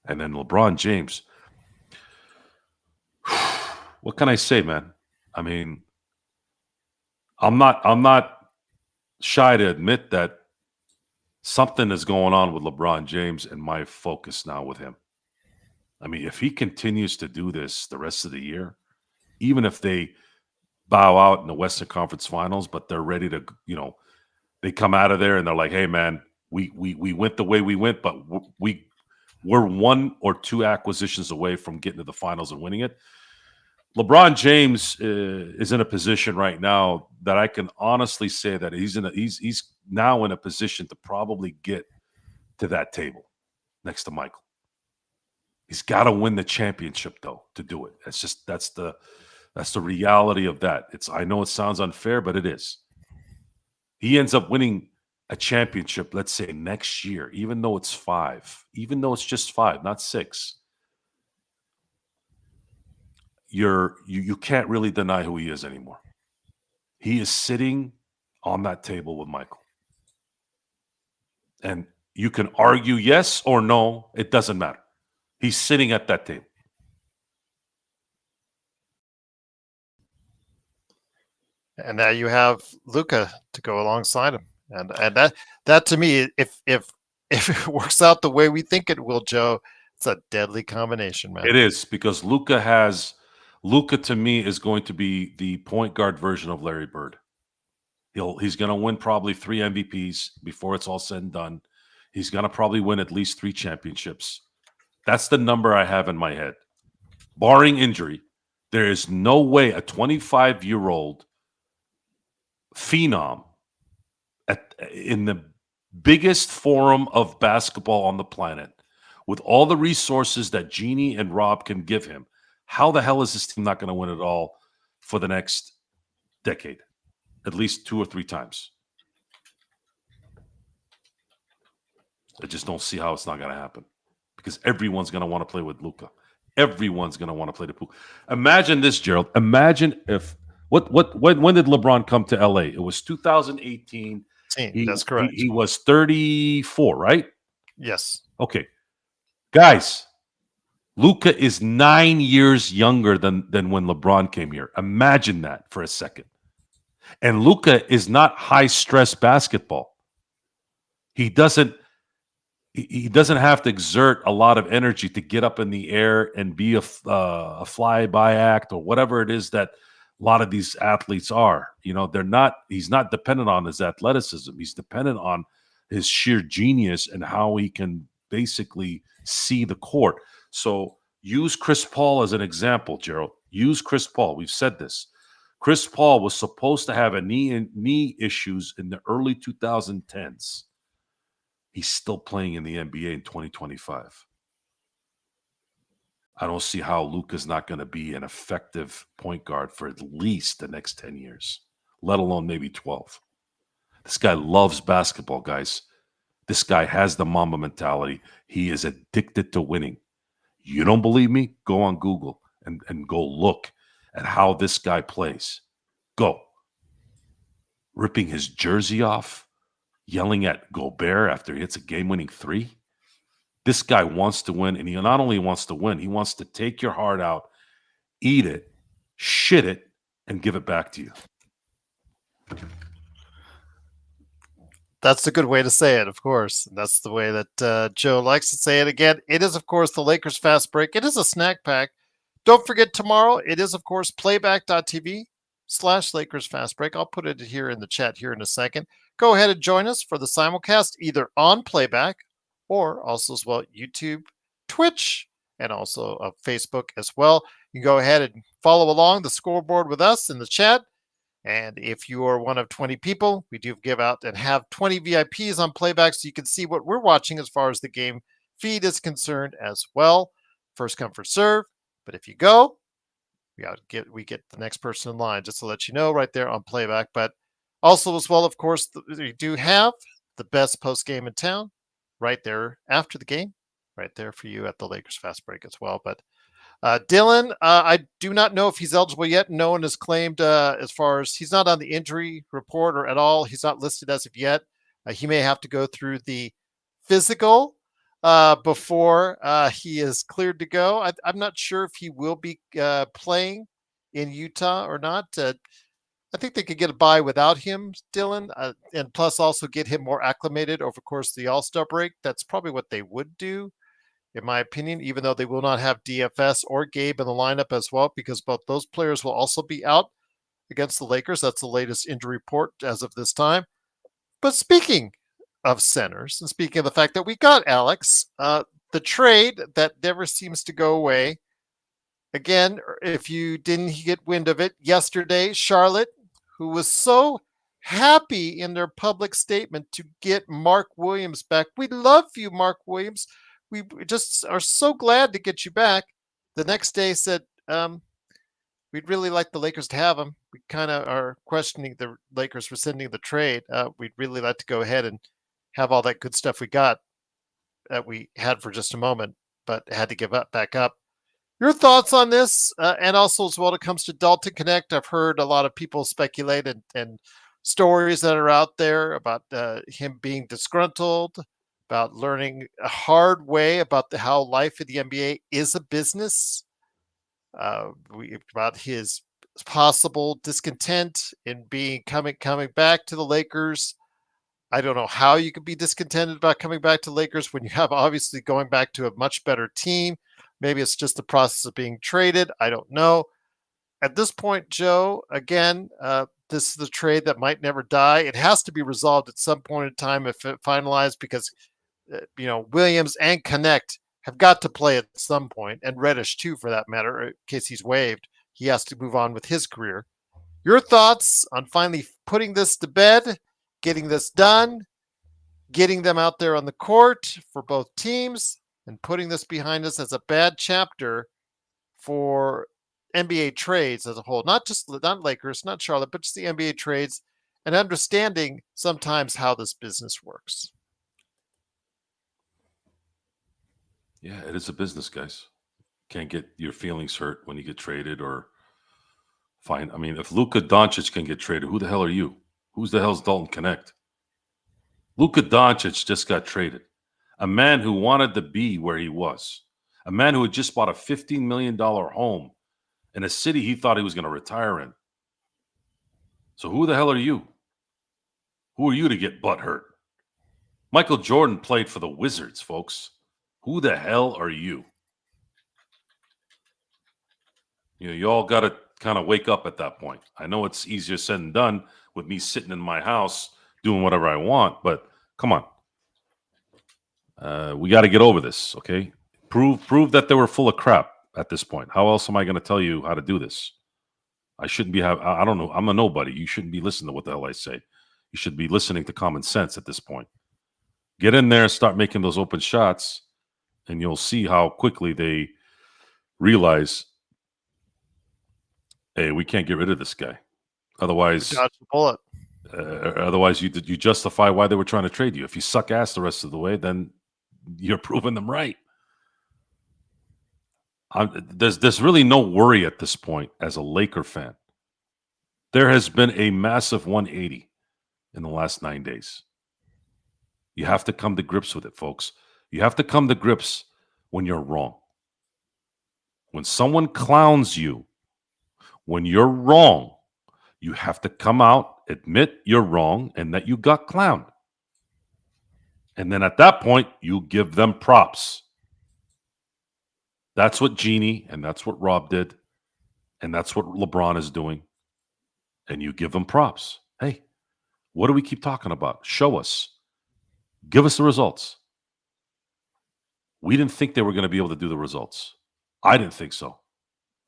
And then LeBron James. What can I say, man? I mean, I'm not shy to admit that something is going on with LeBron James and my focus now with him. I mean, if he continues to do this the rest of the year, even if they bow out in the Western Conference Finals, but they're ready to, they come out of there and they're like, "Hey, man, we went the way we went, but we're one or two acquisitions away from getting to the finals and winning it." LeBron James is in a position right now that I can honestly say that he's now in a position to probably get to that table next to Michael. He's got to win the championship though to do it. That's the reality of that. I know it sounds unfair, but it is. He ends up winning a championship, let's say next year, even though it's 5, even though it's just 5, not 6. You can't really deny who he is anymore. He is sitting on that table with Michael. And you can argue yes or no, it doesn't matter. He's sitting at that table. And now you have Luka to go alongside him. And that to me, if it works out the way we think it will, Joe, it's a deadly combination, man. It is, because Luka to me is going to be the point guard version of Larry Bird. He's going to win probably 3 MVPs before it's all said and done. He's going to probably win at least 3 championships. That's the number I have in my head. Barring injury, there is no way a 25-year-old phenom in the biggest forum of basketball on the planet, with all the resources that Jeannie and Rob can give him, how the hell is this team not going to win it all for the next decade? At least 2 or 3 times. I just don't see how it's not going to happen, because everyone's going to want to play with Luka. Everyone's going to want to play the pool. Imagine this, Gerald. Imagine if when did LeBron come to LA? It was 2018. That's correct. He was 34, right? Yes. Okay. Guys, Luka is 9 years younger than when LeBron came here. Imagine that for a second. And Luka is not high-stress basketball. He doesn't have to exert a lot of energy to get up in the air and be a fly-by act or whatever it is that a lot of these athletes are. He's not dependent on his athleticism. He's dependent on his sheer genius and how he can basically see the court. So use Chris Paul as an example, Gerald. Use Chris Paul. We've said this. Chris Paul was supposed to have knee issues in the early 2010s. He's still playing in the NBA in 2025. I don't see how Luka's not going to be an effective point guard for at least the next 10 years, let alone maybe 12. This guy loves basketball, guys. This guy has the Mamba mentality. He is addicted to winning. You don't believe me? Go on Google and go look at how this guy plays. Go. Ripping his jersey off, yelling at Gobert after he hits a game-winning 3. This guy wants to win, and he not only wants to win, he wants to take your heart out, eat it, shit it, and give it back to you. That's a good way to say it, of course. That's the way that Joe likes to say it. Again, it is, of course, the Lakers Fast Break. It is a snack pack. Don't forget tomorrow, it is, of course, playback.tv/Lakers Fast Break. I'll put it here in the chat here in a second. Go ahead and join us for the simulcast, either on Playback or also as well YouTube, Twitch, and also Facebook as well. You can go ahead and follow along the scoreboard with us in the chat. And if you are one of 20 people, we do give out and have 20 VIPs on Playback so you can see what we're watching as far as the game feed is concerned as well. First come, first serve. But if you go, we get the next person in line, just to let you know right there on Playback. But also as well, of course, we do have the best post game in town right there after the game, right there for you at the Lakers Fast Break as well. But Dylan, I do not know if he's eligible yet. No one has claimed as far as he's not on the injury report or at all. He's not listed as of yet. He may have to go through the physical before he is cleared to go. I'm not sure if he will be playing in Utah or not. I think they could get a bye without him, Dylan, and plus also get him more acclimated over the course of the All-Star break. That's probably what they would do, in my opinion, even though they will not have DFS or Gabe in the lineup as well, because both those players will also be out against the Lakers. That's the latest injury report as of this time. But speaking of centers, and speaking of the fact that we got Alex, the trade that never seems to go away. Again, if you didn't get wind of it yesterday, Charlotte, who was so happy in their public statement to get Mark Williams back. We love you, Mark Williams. We just are so glad to get you back. The next day said, we'd really like the Lakers to have him. We kind of are questioning the Lakers rescinding the trade. We'd really like to go ahead and have all that good stuff we got that we had for just a moment, but had to give up back up. Your thoughts on this, and also as well, when it comes to Dalton Connect, I've heard a lot of people speculate and stories that are out there about him being disgruntled, about learning a hard way about how life in the NBA is a business, about his possible discontent in coming back to the Lakers. I don't know how you could be discontented about coming back to Lakers when you have obviously going back to a much better team. Maybe it's just the process of being traded. I don't know. At this point, Joe, again, this is the trade that might never die. It has to be resolved at some point in time if it finalized, because Williams and Connect have got to play at some point, and Reddish too, for that matter, in case he's waived. He has to move on with his career. Your thoughts on finally putting this to bed, getting this done, getting them out there on the court for both teams, and putting this behind us as a bad chapter for NBA trades as a whole, not Lakers, not Charlotte, but just the NBA trades, and understanding sometimes how this business works. Yeah, it is a business, guys. Can't get your feelings hurt when you get traded or find. I mean, if Luka Doncic can get traded, who the hell are you? Who's the hell's Dalton Connect? Luka Doncic just got traded. A man who wanted to be where he was. A man who had just bought a $15 million home in a city he thought he was going to retire in. So who the hell are you? Who are you to get butt hurt? Michael Jordan played for the Wizards, folks. Who the hell are you? You all got to kind of wake up at that point. I know it's easier said than done with me sitting in my house doing whatever I want, but come on. We got to get over this, okay? Prove that they were full of crap at this point. How else am I going to tell you how to do this? I shouldn't be I don't know. I'm a nobody. You shouldn't be listening to what the hell I say. You should be listening to common sense at this point. Get in there, start making those open shots, and you'll see how quickly they realize, hey, we can't get rid of this guy. Otherwise, dodge the bullet. Otherwise, you justify why they were trying to trade you. If you suck ass the rest of the way, then you're proving them right. There's really no worry at this point as a Laker fan. There has been a massive 180 in the last 9 days. You have to come to grips with it, folks. You have to come to grips when you're wrong. When someone clowns you, when you're wrong, you have to come out, admit you're wrong, and that you got clowned. And then at that point, you give them props. That's what Jeannie and that's what Rob did. And that's what LeBron is doing. And you give them props. Hey, what do we keep talking about? Show us. Give us the results. We didn't think they were going to be able to do the results. I didn't think so.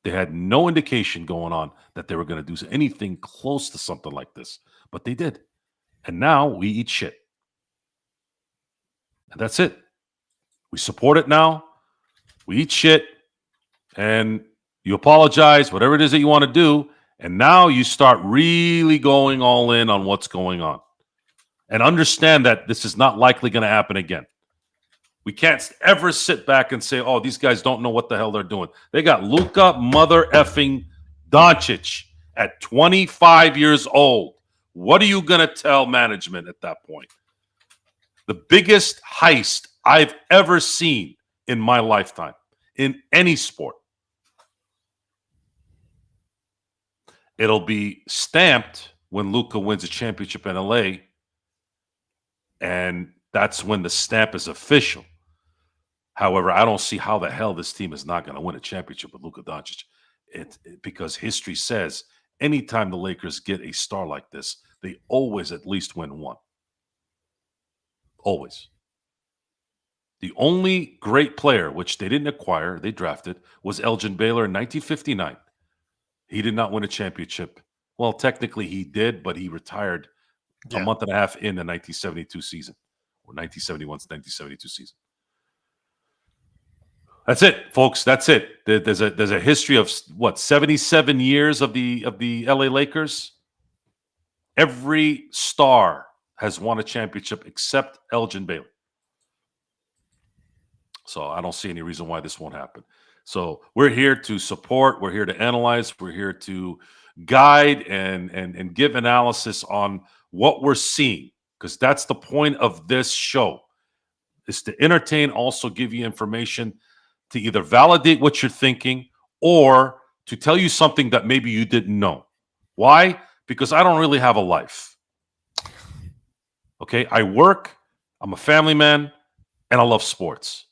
They had no indication going on that they were going to do anything close to something like this. But they did. And now we eat shit. And that's it. We support it now. We eat shit. And you apologize, whatever it is that you want to do. And now you start really going all in on what's going on. And understand that this is not likely going to happen again. We can't ever sit back and say, oh, these guys don't know what the hell they're doing. They got Luka mother effing Doncic at 25 years old. What are you going to tell management at that point? The biggest heist I've ever seen in my lifetime in any sport. It'll be stamped when Luka wins a championship in LA, and that's when the stamp is official. However, I don't see how the hell this team is not going to win a championship with Luka Doncic. Because history says anytime the Lakers get a star like this, they always at least win one. Always. The only great player, which they didn't acquire, they drafted, was Elgin Baylor in 1959. He did not win a championship. Well, technically he did, but he retired a Yeah. month and a half in the 1972 season, or 1971 to 1972 season. That's it, folks. That's it. There's a history of what, 77 years of the LA Lakers. Every star has won a championship except Elgin Baylor. So I don't see any reason why this won't happen. So we're here to support. We're here to analyze. We're here to guide and give analysis on what we're seeing, because that's the point of this show, is to entertain, also give you information to either validate what you're thinking or to tell you something that maybe you didn't know. Why? Because I don't really have a life. Okay? I work, I'm a family man, and I love sports.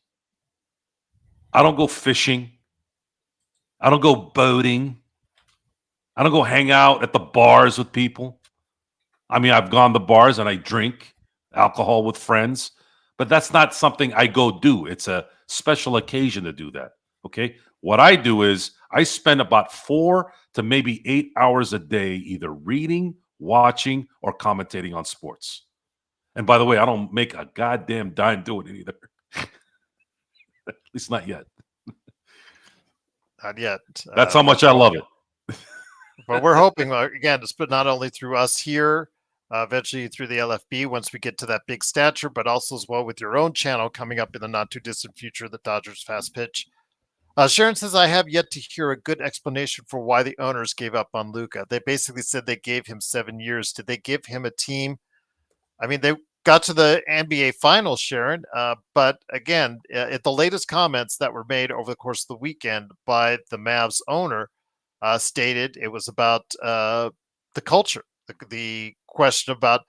I don't go fishing. I don't go boating. I don't go hang out at the bars with people. I mean, I've gone to bars and I drink alcohol with friends, but that's not something I go do. It's a special occasion to do that. Okay? What I do is I spend about 4 to maybe 8 hours a day either reading, watching, or commentating on sports. And by the way, I don't make a goddamn dime doing it either. At least not yet. Not yet. That's how much I love it. But we're hoping, again, it's not only through us here, eventually through the LFB once we get to that big stature, but also as well with your own channel coming up in the not too distant future, the Dodgers Fast Pitch. Sharon says, I have yet to hear a good explanation for why the owners gave up on Luka. They basically said they gave him 7 years. Did they give him a team? I mean, they got to the NBA Finals, Sharon, but again, at the latest comments that were made over the course of the weekend by the Mavs owner, stated it was about the culture, the question about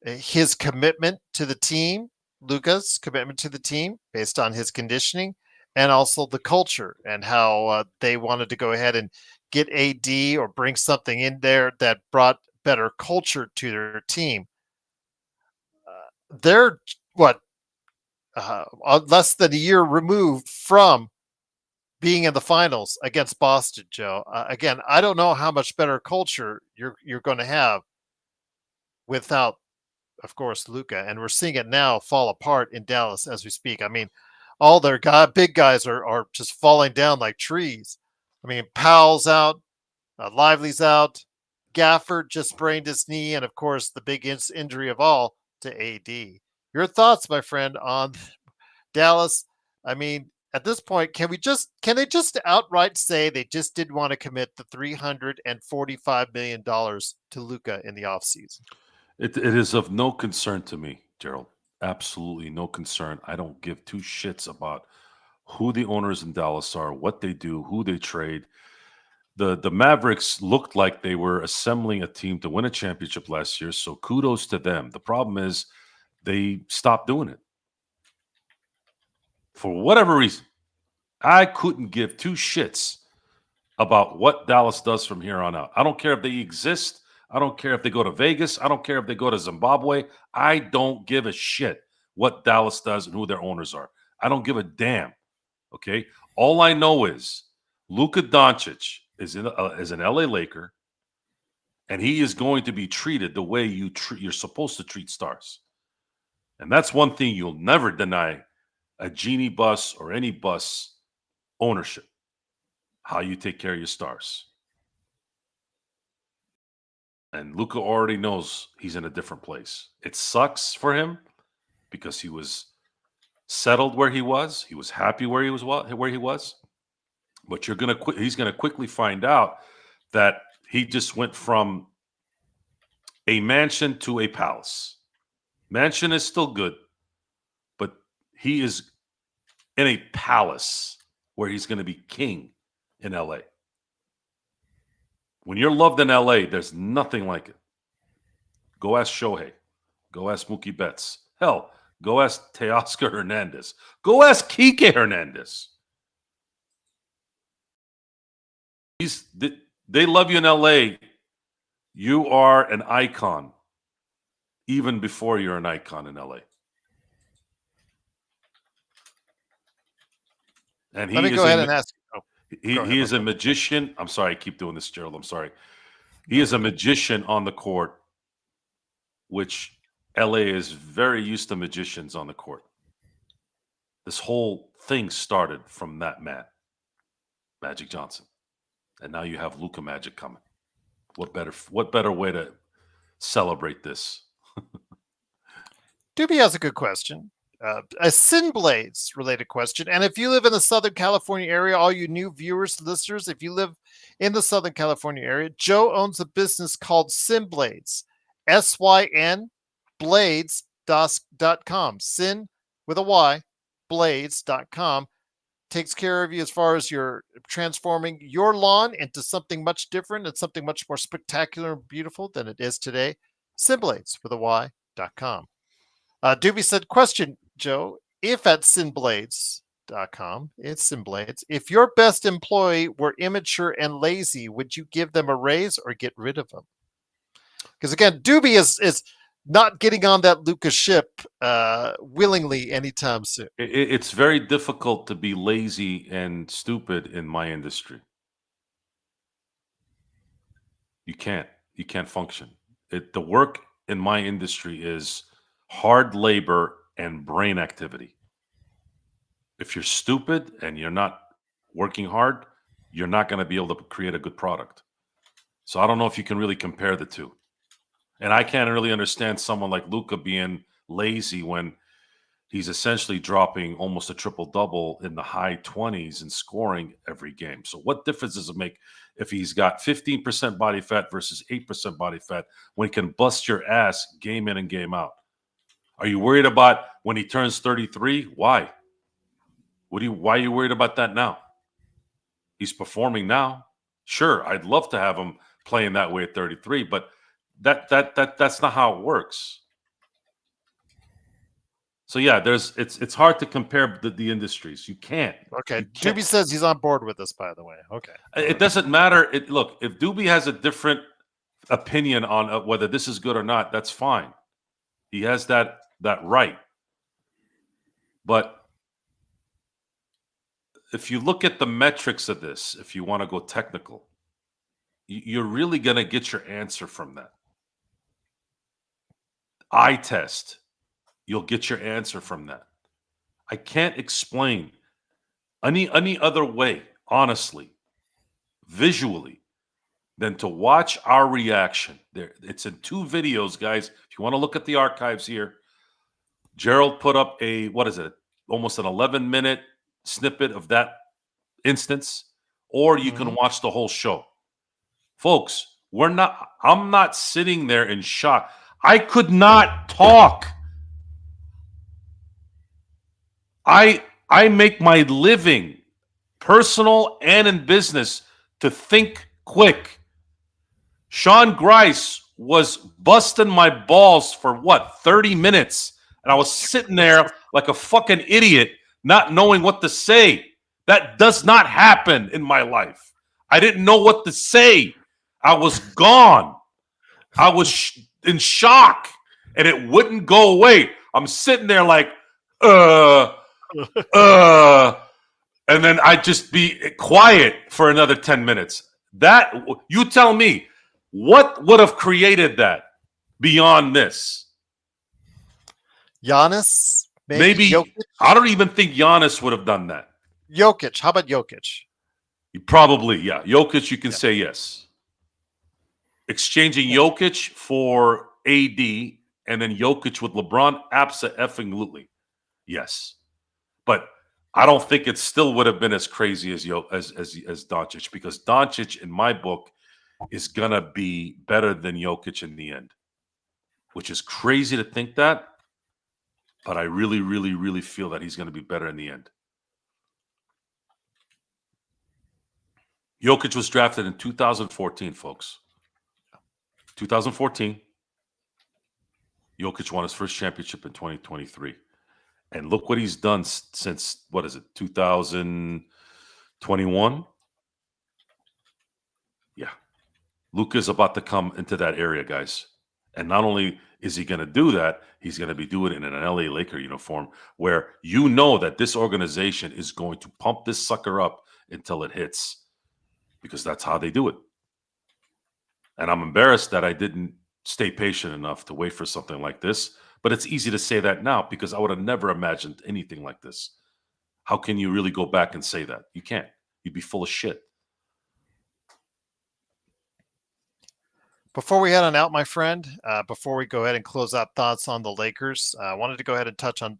his commitment to the team, Luka's commitment to the team based on his conditioning, and also the culture and how they wanted to go ahead and get AD or bring something in there that brought better culture to their team. They're what, less than a year removed from being in the finals against Boston, Joe. Again, I don't know how much better culture you're going to have without, of course, Luka, and we're seeing it now fall apart in Dallas as we speak. I mean, all their big guys are just falling down like trees. I mean, Powell's out, Lively's out, Gafford just sprained his knee, and of course, the big injury of all to AD. Your thoughts, my friend, on Dallas? I mean, at this point, can they just outright say they just didn't want to commit the $345 million to Luka in the offseason? It is of no concern to me, Gerald. Absolutely no concern. I don't give two shits about who the owners in Dallas are, what they do, who they trade. The Mavericks looked like they were assembling a team to win a championship last year, so kudos to them. The problem is they stopped doing it. For whatever reason, I couldn't give two shits about what Dallas does from here on out. I don't care if they exist. I don't care if they go to Vegas. I don't care if they go to Zimbabwe. I don't give a shit what Dallas does and who their owners are. I don't give a damn. Okay? All I know is Luka Doncic is an LA Laker, and he is going to be treated the way you're supposed to treat stars. And that's one thing you'll never deny a Genie bus or any bus ownership, how you take care of your stars. And Luka already knows he's in a different place. It sucks for him because he was settled where he was. He was happy where he was. But he's gonna quickly find out that he just went from a mansion to a palace. Mansion is still good. He is in a palace where he's going to be king in LA. When you're loved in LA, there's nothing like it. Go ask Shohei. Go ask Mookie Betts. Hell, go ask Teoscar Hernandez. Go ask Kike Hernandez. They love you in LA. You are an icon even before you're an icon in LA. And Let me go ahead and ask you. He is a magician. I'm sorry, I keep doing this, Gerald. I'm sorry. He is a magician on the court, which LA is very used to magicians on the court. This whole thing started from that man, Magic Johnson. And now you have Luka Magic coming. What better way to celebrate this? Doobie has a good question. A Sin Blades related question. And if you live in the Southern California area, all you new viewers, listeners, if you live in the Southern California area, Joe owns a business called Sin Blades, SYN blades.com. Sin with a Y, blades.com. Takes care of you as far as you're transforming your lawn into something much different and something much more spectacular and beautiful than it is today. Sinblades with a Y.com. Doobie said, question, Joe, if at sinblades.com, it's Sinblades, if your best employee were immature and lazy, would you give them a raise or get rid of them? Because again, Doobie is not getting on that Luka ship willingly anytime soon. It's very difficult to be lazy and stupid in my industry. You can't function. The work in my industry is hard labor and brain activity. If you're stupid and you're not working hard, you're not going to be able to create a good product. So I don't know if you can really compare the two. And I can't really understand someone like Luka being lazy when he's essentially dropping almost a triple-double in the high 20s and scoring every game. So what difference does it make if he's got 15% body fat versus 8% body fat when he can bust your ass game in and game out? Are you worried about when he turns 33? Why? Why are you worried about that now? He's performing now. Sure, I'd love to have him playing that way at 33, but that's not how it works. So yeah, it's hard to compare the industries. You can't. Okay. Doobie says he's on board with this, by the way. Okay. It doesn't matter. Look, if Doobie has a different opinion on whether this is good or not, that's fine. He has that right. But if you look at the metrics of this, if you want to go technical, you're really going to get your answer from that. Eye test, you'll get your answer from that. I can't explain any other way, honestly, visually, than to watch our reaction. It's in 2 videos, guys. If you want to look at the archives here, Gerald put up almost an 11-minute snippet of that instance, or you can watch the whole show. Folks, I'm not sitting there in shock. I could not talk. I make my living, personal and in business, to think quick. Sean Grice was busting my balls for 30 minutes. And I was sitting there like a fucking idiot, not knowing what to say. That does not happen in my life. I didn't know what to say. I was gone. I was in shock, and it wouldn't go away. I'm sitting there like, and then I'd just be quiet for another 10 minutes. You tell me, what would have created that beyond this? Giannis? Maybe I don't even think Giannis would have done that. Jokic. How about Jokic? Probably, yeah. Jokic, you can say yes. Exchanging Jokic for AD and then Jokic with LeBron, absolutely, yes. But I don't think it still would have been as crazy as Doncic, because Doncic, in my book, is gonna be better than Jokic in the end, which is crazy to think that. but I really, really, really feel that he's going to be better in the end. Jokic was drafted in 2014, folks. 2014. Jokic won his first championship in 2023. And look what he's done since, 2021? Yeah. Luka's about to come into that area, guys. And not only is he going to do that, he's going to be doing it in an LA Laker uniform where you know that this organization is going to pump this sucker up until it hits, because that's how they do it. And I'm embarrassed that I didn't stay patient enough to wait for something like this. But it's easy to say that now because I would have never imagined anything like this. How can you really go back and say that? You can't. You'd be full of shit. Before we head on out, my friend, before we go ahead and close out thoughts on the Lakers, I wanted to go ahead and touch on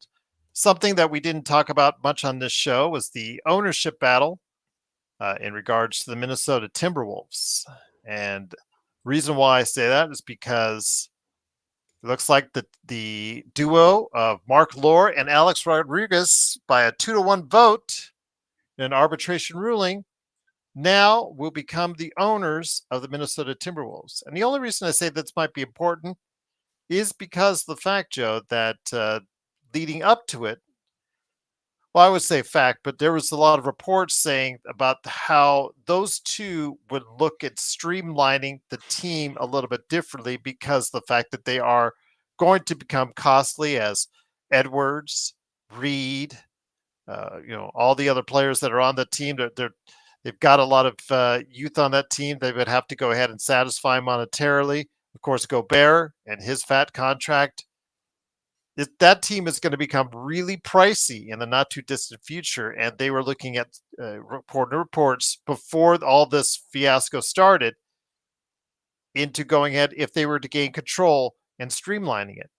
something that we didn't talk about much on this show, was the ownership battle in regards to the Minnesota Timberwolves. And reason why I say that is because it looks like the duo of Mark Lore and Alex Rodriguez, by a 2-1 vote in an arbitration ruling, now will become the owners of the Minnesota Timberwolves. And the only reason I say this might be important is because the fact, Joe, that leading up to it, well, I would say fact, but there was a lot of reports saying about how those two would look at streamlining the team a little bit differently, because the fact that they are going to become costly, as Edwards, Reed, all the other players that are on the team. They've got a lot of youth on that team. They would have to go ahead and satisfy monetarily. Of course, Gobert and his fat contract. That team is going to become really pricey in the not too distant future. And they were looking at reports before all this fiasco started into going ahead, if they were to gain control, and streamlining it.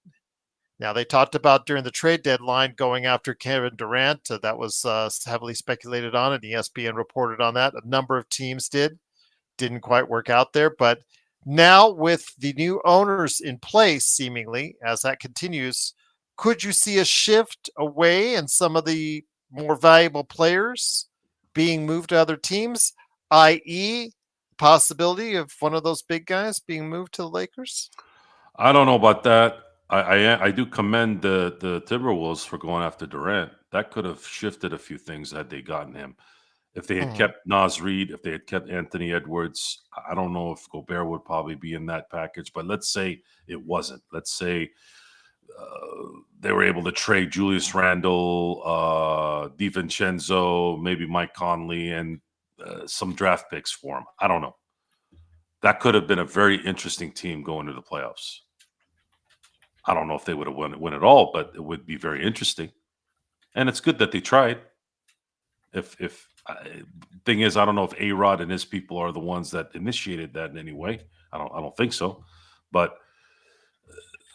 Now, they talked about during the trade deadline going after Kevin Durant. That was heavily speculated on, and ESPN reported on that. A number of teams didn't quite work out there. But now, with the new owners in place, seemingly, as that continues, could you see a shift away and some of the more valuable players being moved to other teams, i.e., possibility of one of those big guys being moved to the Lakers? I don't know about that. I do commend the Timberwolves for going after Durant. That could have shifted a few things had they gotten him. If they had kept Naz Reid, if they had kept Anthony Edwards, I don't know if Gobert would probably be in that package. But let's say it wasn't. Let's say they were able to trade Julius Randle, DiVincenzo, maybe Mike Conley, and some draft picks for him. I don't know. That could have been a very interesting team going to the playoffs. I don't know if they would have won it all, but it would be very interesting. And it's good that they tried. Thing is, I don't know if A-Rod and his people are the ones that initiated that in any way. I don't think so. But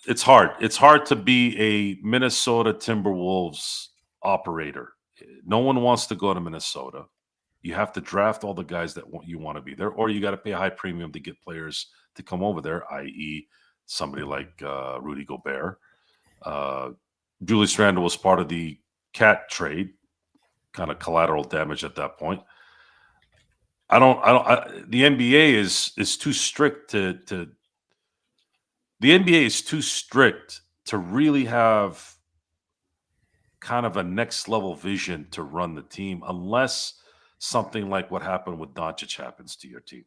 it's hard. It's hard to be a Minnesota Timberwolves operator. No one wants to go to Minnesota. You have to draft all the guys that you want to be there, or you got to pay a high premium to get players to come over there, i.e., somebody like Rudy Gobert. Julius Randle was part of the Cat trade, kind of collateral damage at that point. The NBA is too strict to the NBA is too strict to really have kind of a next level vision to run the team, unless something like what happened with Doncic happens to your team.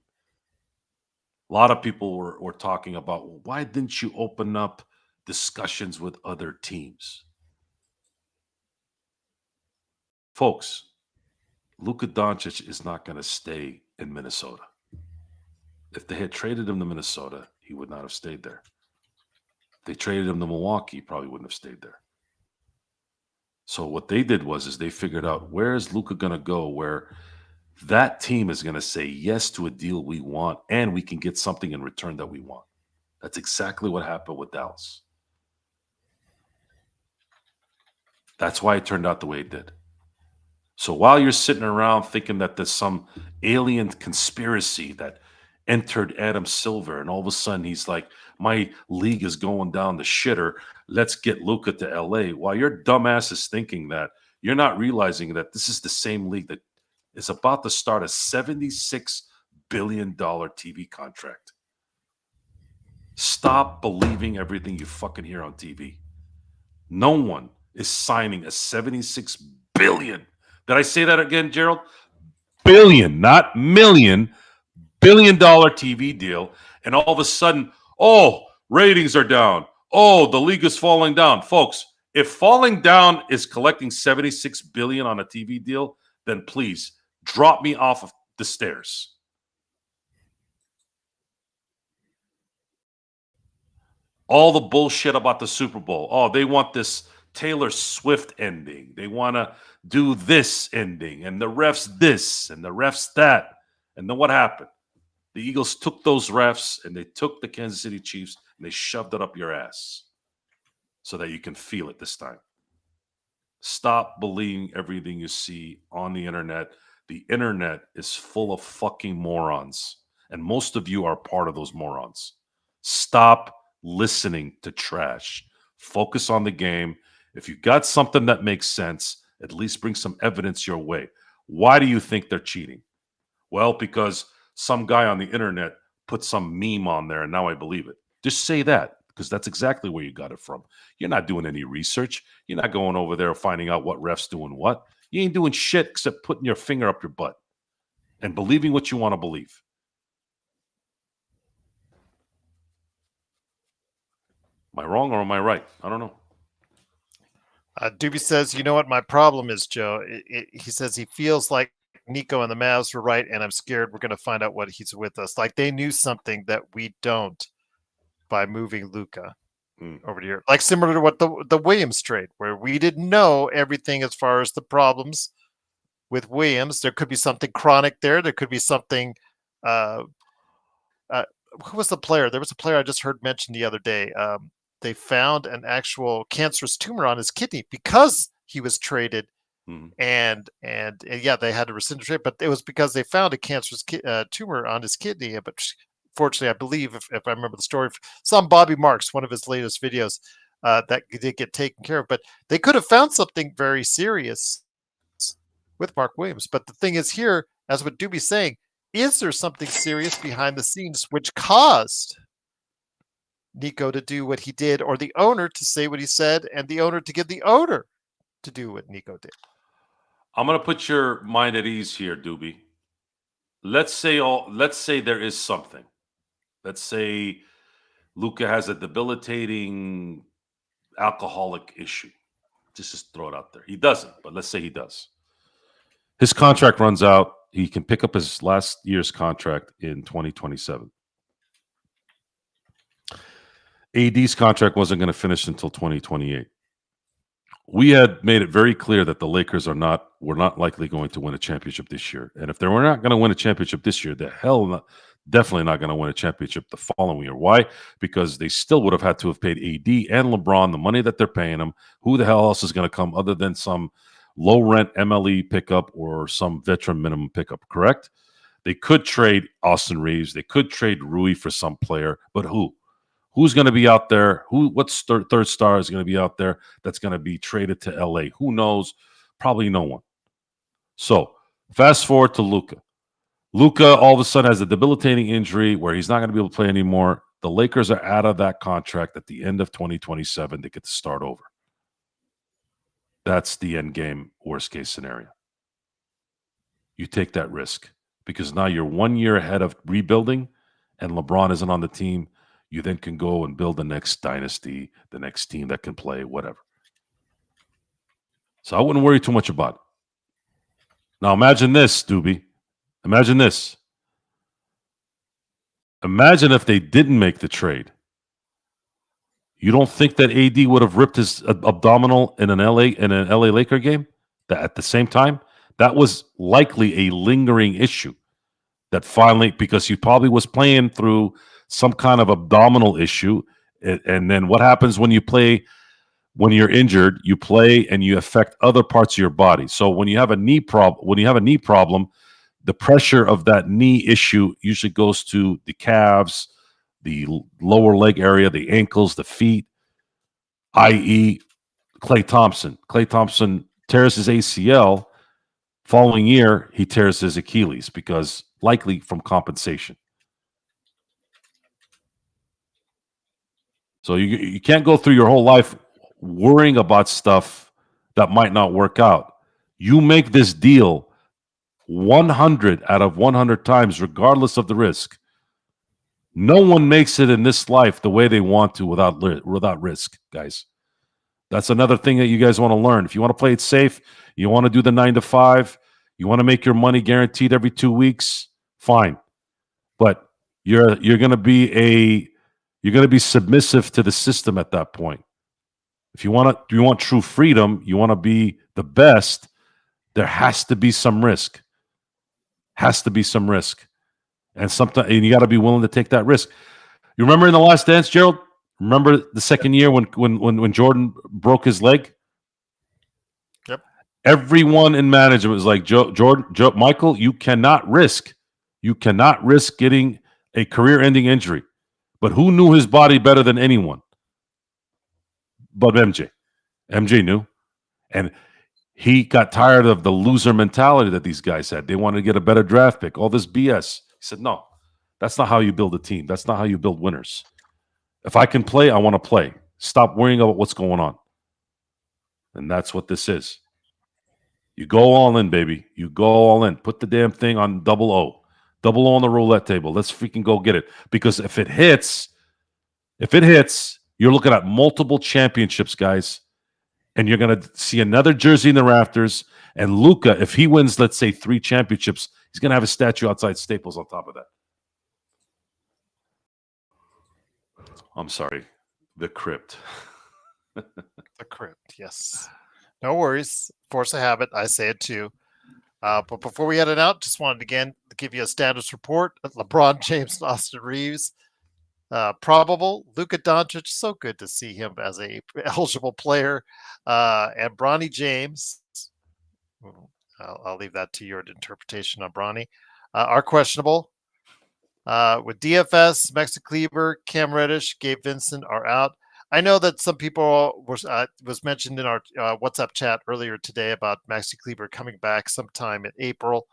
A lot of people were talking about, well, why didn't you open up discussions with other teams? Folks, Luka Doncic is not going to stay in Minnesota. If they had traded him to Minnesota, he would not have stayed there. If they traded him to Milwaukee, he probably wouldn't have stayed there. So what they did is they figured out, where is Luka going to go where that team is going to say yes to a deal we want, and we can get something in return that we want. That's exactly what happened with Dallas. That's why it turned out the way it did. So while you're sitting around thinking that there's some alien conspiracy that entered Adam Silver, and all of a sudden he's like, my league is going down the shitter, let's get Luka to LA. While your dumbass is thinking that, you're not realizing that this is the same league that is about to start a $76 billion TV contract. Stop believing everything you fucking hear on TV. No one is signing a $76 billion. Did I say that again, Gerald? Billion, not million, billion-dollar TV deal. And all of a sudden, oh, ratings are down. Oh, the league is falling down. Folks, if falling down is collecting $76 billion on a TV deal, then please drop me off of the stairs. All the bullshit about the Super Bowl. Oh, they want this Taylor Swift ending. They want to do this ending, and the refs this, and the refs that. And then what happened? The Eagles took those refs, and they took the Kansas City Chiefs, and they shoved it up your ass so that you can feel it this time. Stop believing everything you see on the internet. The internet is full of fucking morons, and most of you are part of those morons. Stop listening to trash. Focus on the game. If you got something that makes sense, at least bring some evidence your way. Why do you think they're cheating? Well, because some guy on the internet put some meme on there and now I believe it. Just say that, because that's exactly where you got it from. You're not doing any research. You're not going over there finding out what ref's doing what. You ain't doing shit except putting your finger up your butt and believing what you want to believe. Am I wrong or am I right? I don't know. Doobie says, you know what my problem is, Joe? He says he feels like Nico and the Mavs were right, and I'm scared we're going to find out what he's with us. Like they knew something that we don't by moving Luka over to here. Like similar to what the Williams trade, where we didn't know everything as far as the problems with Williams. There could be something chronic there. There could be something. Who was the player? There was a player I just heard mentioned the other day. They found an actual cancerous tumor on his kidney because he was traded, and yeah, they had to rescind the trade, but it was because they found a cancerous tumor on his kidney. But fortunately, I believe, if I remember the story, some Bobby Marks, one of his latest videos, that did get taken care of. But they could have found something very serious with Mark Williams. But the thing is here, as what Doobie's saying, is there something serious behind the scenes which caused Nico to do what he did, or the owner to say what he said, and the owner to give the owner to do what Nico did? I'm going to put your mind at ease here, Doobie. Let's say there is something. Let's say Luka has a debilitating alcoholic issue. Just throw it out there. He doesn't, but let's say he does. His contract runs out. He can pick up his last year's contract in 2027. AD's contract wasn't going to finish until 2028. We had made it very clear that the Lakers were not likely going to win a championship this year. And if they were not going to win a championship this year, definitely not going to win a championship the following year. Why? Because they still would have had to have paid AD and LeBron the money that they're paying them. Who the hell else is going to come other than some low-rent MLE pickup or some veteran minimum pickup, correct? They could trade Austin Reeves. They could trade Rui for some player, but who? Who's going to be out there? What third star is going to be out there that's going to be traded to LA? Who knows? Probably no one. So fast forward to Luka. Luka all of a sudden has a debilitating injury where he's not going to be able to play anymore. The Lakers are out of that contract at the end of 2027. They get to start over. That's the end game, worst case scenario. You take that risk because now you're 1 year ahead of rebuilding and LeBron isn't on the team. You then can go and build the next dynasty, the next team that can play, whatever. So I wouldn't worry too much about it. Now imagine this, Doobie. Imagine this. Imagine if they didn't make the trade. You don't think that AD would have ripped his abdominal in an LA Laker game at the same time? That was likely a lingering issue that finally, because he probably was playing through some kind of abdominal issue. And then what happens when you play, when you're injured, you play and you affect other parts of your body. So when you have a knee problem, the pressure of that knee issue usually goes to the calves, the lower leg area, the ankles, the feet. i.e., Klay Thompson. Klay Thompson tears his ACL. Following year, he tears his Achilles because likely from compensation. So you can't go through your whole life worrying about stuff that might not work out. You make this deal 100 out of 100 times, regardless of the risk. No one makes it in this life the way they want to without risk, guys. That's another thing that you guys want to learn. If you want to play it safe, you want to do the 9 to 5, you want to make your money guaranteed every 2 weeks, fine. But you're going to be submissive to the system at that point. If you want true freedom, you want to be the best, there has to be some risk. Has to be some risk. And you got to be willing to take that risk. You remember in The Last Dance, Gerald? Remember the second year when Jordan broke his leg? Yep. Everyone in management was like, Michael, you cannot risk getting a career-ending injury. But who knew his body better than anyone? But MJ. MJ knew. And he got tired of the loser mentality that these guys had. They wanted to get a better draft pick, all this BS. He said, no, that's not how you build a team. That's not how you build winners. If I can play, I want to play. Stop worrying about what's going on. And that's what this is. You go all in, baby. You go all in. Put the damn thing on double O. Double O on the roulette table. Let's freaking go get it. Because if it hits, you're looking at multiple championships, guys. And you're going to see another jersey in the rafters. And Luka, if he wins, let's say 3 championships, he's going to have a statue outside Staples on top of that. I'm sorry. The crypt. The crypt, yes. No worries. Force of habit. I say it too. But before we head it out, just wanted again to give you a status report. LeBron James, Austin Reeves, probable. Luka Doncic, so good to see him as a eligible player. And Bronny James, I'll leave that to your interpretation on Bronny, are questionable. With DFS, Maxi Kleber, Cam Reddish, Gabe Vincent are out. I know that some people was mentioned in our WhatsApp chat earlier today about Maxi Kleber coming back sometime in April.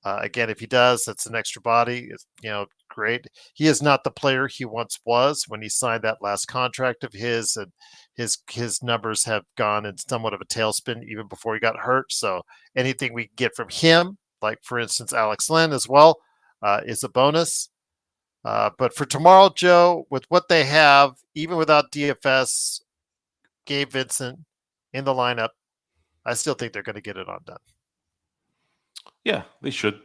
Again, if he does, that's an extra body. It's, great. He is not the player he once was when he signed that last contract of his, and his numbers have gone in somewhat of a tailspin even before he got hurt. So anything we get from him, like for instance Alex Len as well, is a bonus. But for tomorrow, Joe, with what they have, even without DFS, Gabe Vincent in the lineup, I still think they're going to get it on done. Yeah, they should.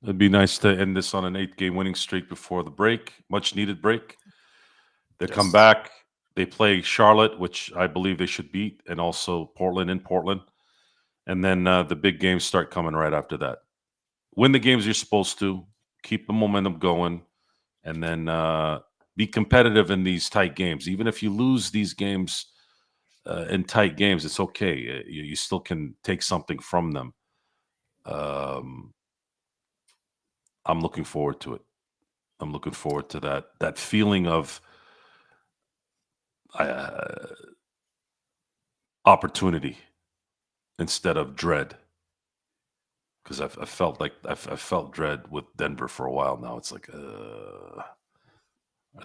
It'd be nice to end this on an 8-game winning streak before the break, much needed break. They come back. They play Charlotte, which I believe they should beat, and also Portland in Portland. And then the big games start coming right after that. Win the games you're supposed to, keep the momentum going, and then be competitive in these tight games. Even if you lose these games in tight games, it's okay. You still can take something from them. I'm looking forward to it. I'm looking forward to that feeling of opportunity instead of dread. Because I felt dread with Denver for a while now. It's like, are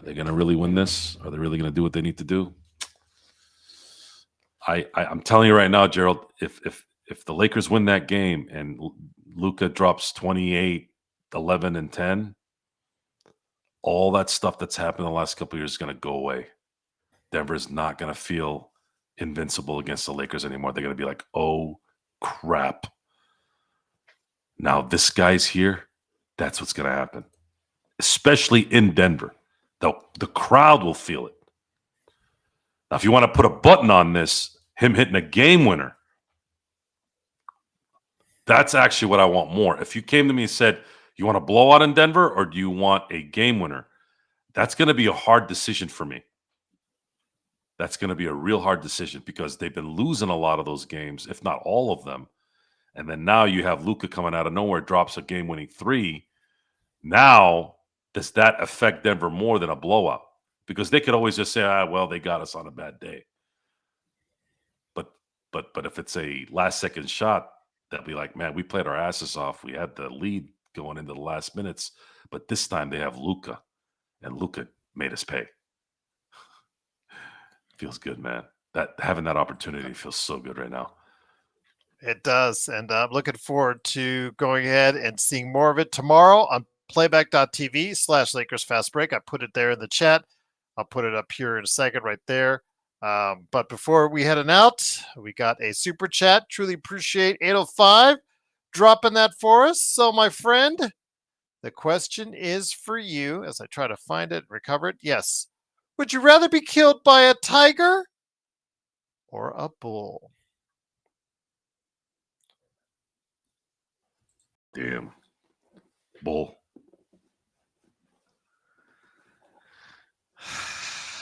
they going to really win this? Are they really going to do what they need to do? I'm telling you right now, Gerald, if the Lakers win that game and Luka drops 28, 11, and 10, all that stuff that's happened in the last couple of years is going to go away. Denver's not going to feel invincible against the Lakers anymore. They're going to be like, oh, crap. Now this guy's here. That's what's going to happen, especially in Denver. The crowd will feel it. Now, if you want to put a button on this, him hitting a game winner, that's actually what I want more. If you came to me and said, you want a blowout in Denver or do you want a game winner? That's going to be a hard decision for me. That's going to be a real hard decision because they've been losing a lot of those games, if not all of them. And then now you have Luka coming out of nowhere, drops a game-winning 3. Now, does that affect Denver more than a blowout? Because they could always just say, well, they got us on a bad day. But if it's a last second shot, they'll be like, man, we played our asses off. We had the lead going into the last minutes, but this time they have Luka, and Luka made us pay. Feels good, man. That having that opportunity feels so good right now. It does. And I'm looking forward to going ahead and seeing more of it tomorrow on playback.tv/Lakers Fast Break. I put it there in the chat. I'll put it up here in a second right there. But before we heading out, we got a super chat. Truly appreciate 805 dropping that for us. So, my friend, the question is for you as I try to find it and recover it. Yes. Would you rather be killed by a tiger or a bull? Damn. Bull.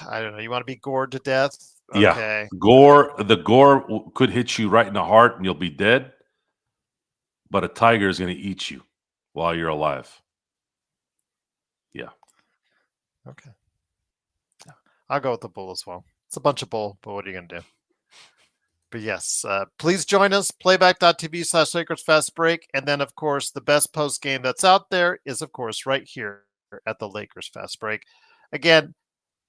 I don't know. You want to be gored to death? Yeah. Okay. The gore could hit you right in the heart and you'll be dead. But a tiger is going to eat you while you're alive. Yeah. Okay. I'll go with the bull as well. It's a bunch of bull, but what are you going to do? But yes, please join us, playback.tv/Lakers Fast Break. And then, of course, the best post game that's out there is, of course, right here at the Lakers Fast Break. Again,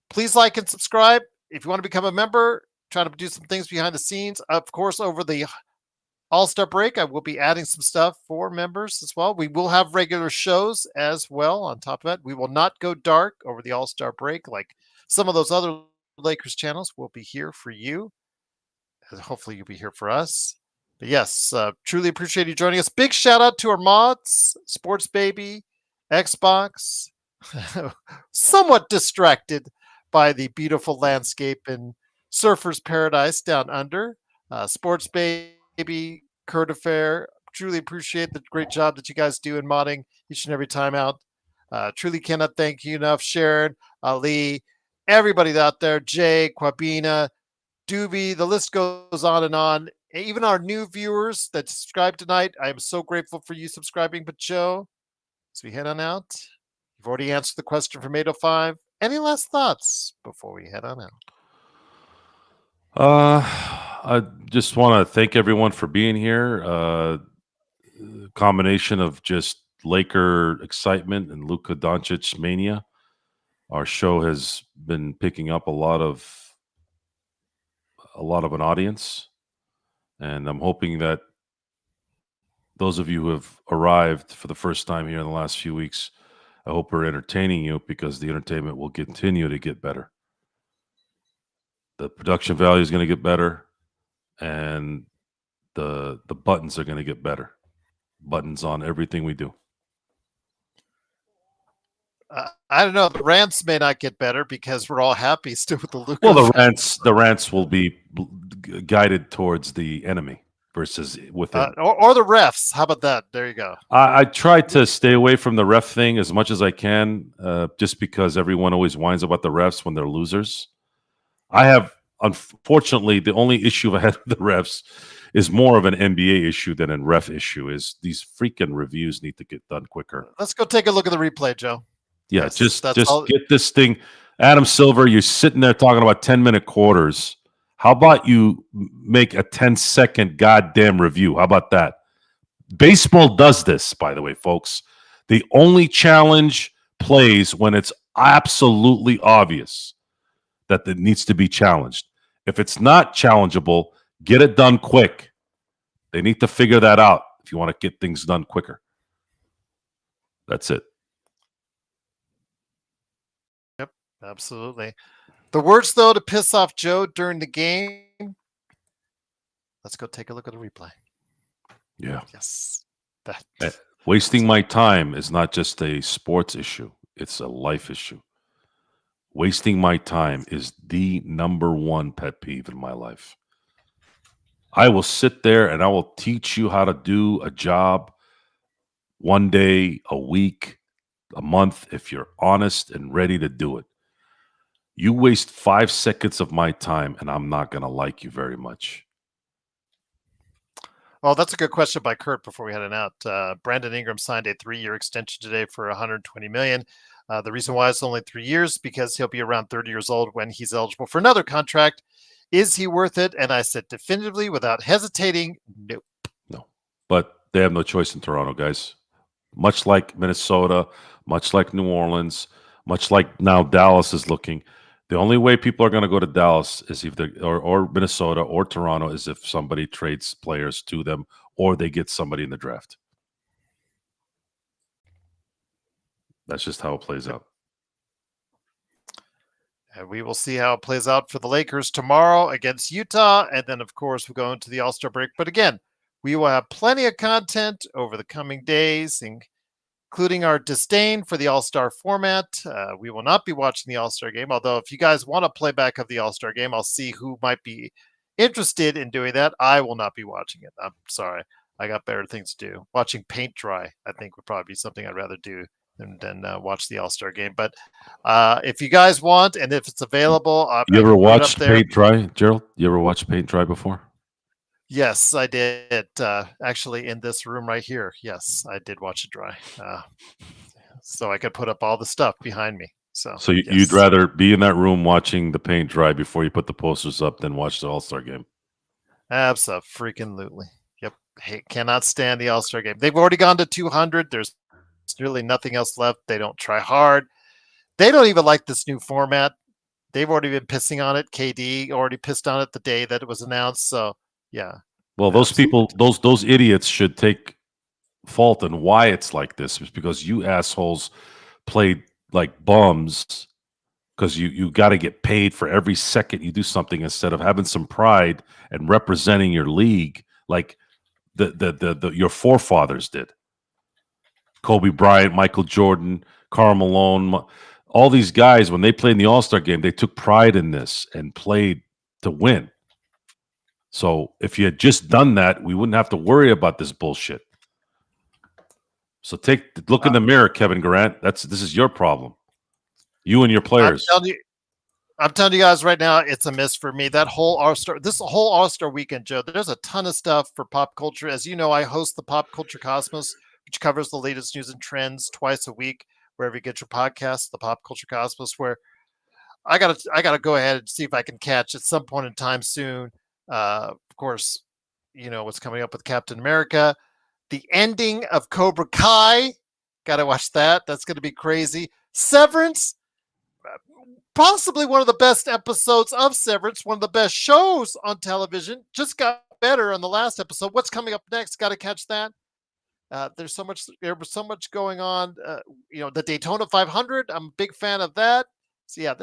please like and subscribe. If you want to become a member, trying to do some things behind the scenes, of course, over the All-Star break, I will be adding some stuff for members as well. We will have regular shows as well on top of it. We will not go dark over the All-Star break like some of those other Lakers channels. Will be here for you. And hopefully you'll be here for us. But yes, truly appreciate you joining us. Big shout out to our mods, Sports Baby, Xbox, somewhat distracted by the beautiful landscape in Surfer's Paradise down under. Sports Baby, Kurt Affair, truly appreciate the great job that you guys do in modding each and every time out. Truly cannot thank you enough, Sharon, Ali, everybody out there, Jay, Quabina, Doobie, the list goes on and on. Even our new viewers that subscribed tonight, I am so grateful for you subscribing. But Joe, as we head on out, you've already answered the question from 805. Any last thoughts before we head on out? I just want to thank everyone for being here. Combination of just Laker excitement and Luka Doncic mania. Our show has been picking up a lot of an audience, and I'm hoping that those of you who have arrived for the first time here in the last few weeks, I hope we're entertaining you, because the entertainment will continue to get better. The production value is going to get better, and the buttons are going to get better. Buttons on everything we do. I don't know. The rants may not get better because we're all happy still with the Luka. Well, the rants will be guided towards the enemy versus within. Or the refs. How about that? There you go. I try to stay away from the ref thing as much as I can, just because everyone always whines about the refs when they're losers. I have, unfortunately, the only issue I had with the refs is more of an NBA issue than a ref issue. Is these freaking reviews need to get done quicker. Let's go take a look at the replay, Joe. Yeah, just get this thing. Adam Silver, you're sitting there talking about 10-minute quarters. How about you make a 10-second goddamn review? How about that? Baseball does this, by the way, folks. They only challenge plays when it's absolutely obvious that it needs to be challenged. If it's not challengeable, get it done quick. They need to figure that out if you want to get things done quicker. That's it. Yep, absolutely. The words, though, to piss off Joe during the game. Let's go take a look at the replay. Yeah. Yes. Wasting my time is not just a sports issue. It's a life issue. Wasting my time is the number one pet peeve in my life. I will sit there and I will teach you how to do a job one day, a week, a month, if you're honest and ready to do it. You waste 5 seconds of my time and I'm not going to like you very much. Well, that's a good question by Kurt before we head on out. Brandon Ingram signed a 3-year extension today for $120 million. The reason why it's only 3 years because he'll be around 30 years old when he's eligible for another contract Is he worth it? And I said definitively, without hesitating, no. No, but they have no choice in Toronto, guys. Much like Minnesota, much like New Orleans, much like now Dallas is looking. The only way people are going to go to Dallas is if they or Minnesota or Toronto is if somebody trades players to them or they get somebody in the draft. That's just how it plays out. And we will see how it plays out for the Lakers tomorrow against Utah. And then, of course, we'll go into the All-Star break. But again, we will have plenty of content over the coming days, including our disdain for the All-Star format. We will not be watching the All-Star game, although if you guys want a playback of the All-Star game, I'll see who might be interested in doing that. I will not be watching it. I'm sorry. I got better things to do. Watching paint dry, I think, would probably be something I'd rather do than watch the All-Star game. But if you guys want, and if it's available, you ever watched paint dry, Gerald? You ever watched paint dry before? Yes, I did. Actually, in this room right here. Yes, I did watch it dry. So I could put up all the stuff behind me. So yes. You'd rather be in that room watching the paint dry before you put the posters up than watch the All-Star game? Absolutely. Yep. Hey, cannot stand the All-Star game. They've already gone to 200. There's really nothing else left. They don't try hard. They don't even like this new format. They've already been pissing on it. KD already pissed on it the day that it was announced. So yeah. Well, those people, those idiots should take fault in why it's like this. It's because you assholes played like bums because you got to get paid for every second you do something instead of having some pride and representing your league like the your forefathers did. Kobe Bryant, Michael Jordan, Karl Malone, all these guys, when they played in the All-Star game, they took pride in this and played to win. So if you had just done that, we wouldn't have to worry about this bullshit. So look in the mirror, Kevin Durant. This is your problem. You and your players. I'm telling you guys right now, it's a miss for me. This whole All-Star weekend, Joe, there's a ton of stuff for pop culture. As you know, I host the Pop Culture Cosmos, which covers the latest news and trends twice a week, wherever you get your podcasts, the Pop Culture Cosmos, where I gotta go ahead and see if I can catch at some point in time soon. Of course, you know what's coming up with Captain America. The ending of Cobra Kai. Gotta watch that. That's gonna be crazy. Severance. Possibly one of the best episodes of Severance, one of the best shows on television. Just got better on the last episode. What's coming up next? Got to catch that. There was so much going on. The Daytona 500. I'm a big fan of that. So yeah,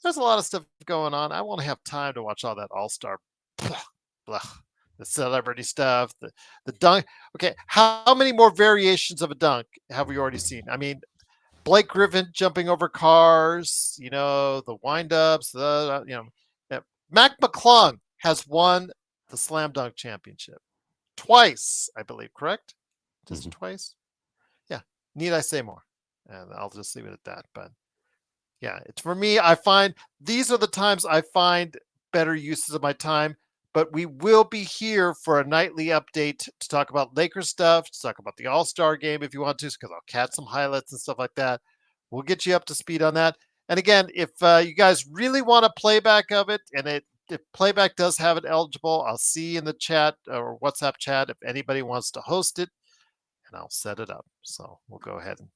there's a lot of stuff going on. I won't have time to watch all that All-Star, the celebrity stuff, the dunk. Okay, how many more variations of a dunk have we already seen? I mean, Blake Griffin jumping over cars, the windups, Mac McClung has won the slam dunk championship twice, I believe, correct? Just twice? Yeah. Need I say more? And I'll just leave it at that. But yeah, it's for me, I find these are the times I find better uses of my time. But we will be here for a nightly update to talk about Lakers stuff, to talk about the All-Star game if you want to, because I'll catch some highlights and stuff like that. We'll get you up to speed on that. And again, if you guys really want a playback of it, and if playback does have it eligible, I'll see in the chat or WhatsApp chat if anybody wants to host it, and I'll set it up. So we'll go ahead and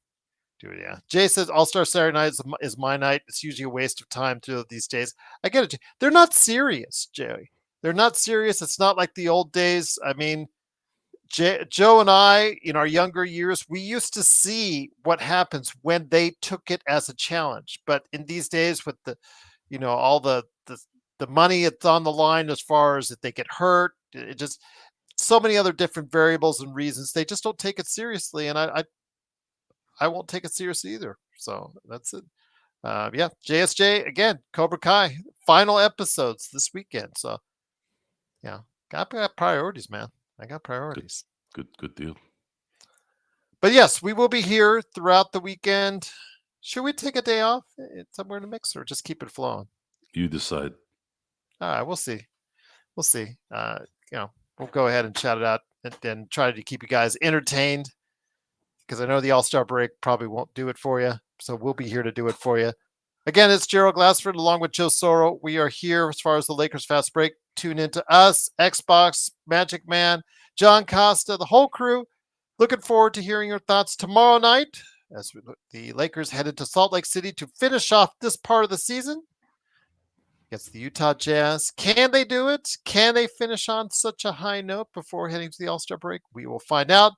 do it. Yeah. Jay says All-Star Saturday night is my night. It's usually a waste of time too these days. I get it. They're not serious, Jay. They're not serious. It's not like the old days. I mean, Joe and I, in our younger years, we used to see what happens when they took it as a challenge. But in these days, with all the money that's on the line, as far as if they get hurt, it just so many other different variables and reasons, they just don't take it seriously. And I won't take it seriously either. So that's it. Yeah, JSJ again, Cobra Kai final episodes this weekend. So. Yeah, got priorities, man. I got priorities. Good deal. But yes, we will be here throughout the weekend. Should we take a day off somewhere in the mix, or just keep it flowing? You decide. All right, we'll see. We'll see. We'll go ahead and shout it out and try to keep you guys entertained, because I know the All-Star break probably won't do it for you. So we'll be here to do it for you. Again, it's Gerald Glassford along with Joe Soro. We are here as far as the Lakers Fast Break. Tune into us, Xbox, Magic Man, John Costa, the whole crew. Looking forward to hearing your thoughts tomorrow night as the Lakers headed to Salt Lake City to finish off this part of the season against the Utah Jazz. Can they do it? Can they finish on such a high note before heading to the All-Star break? We will find out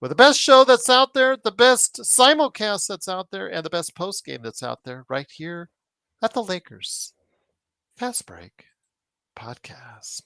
with the best show that's out there, the best simulcast that's out there, and the best post game that's out there right here at the Lakers Fast Break Podcast.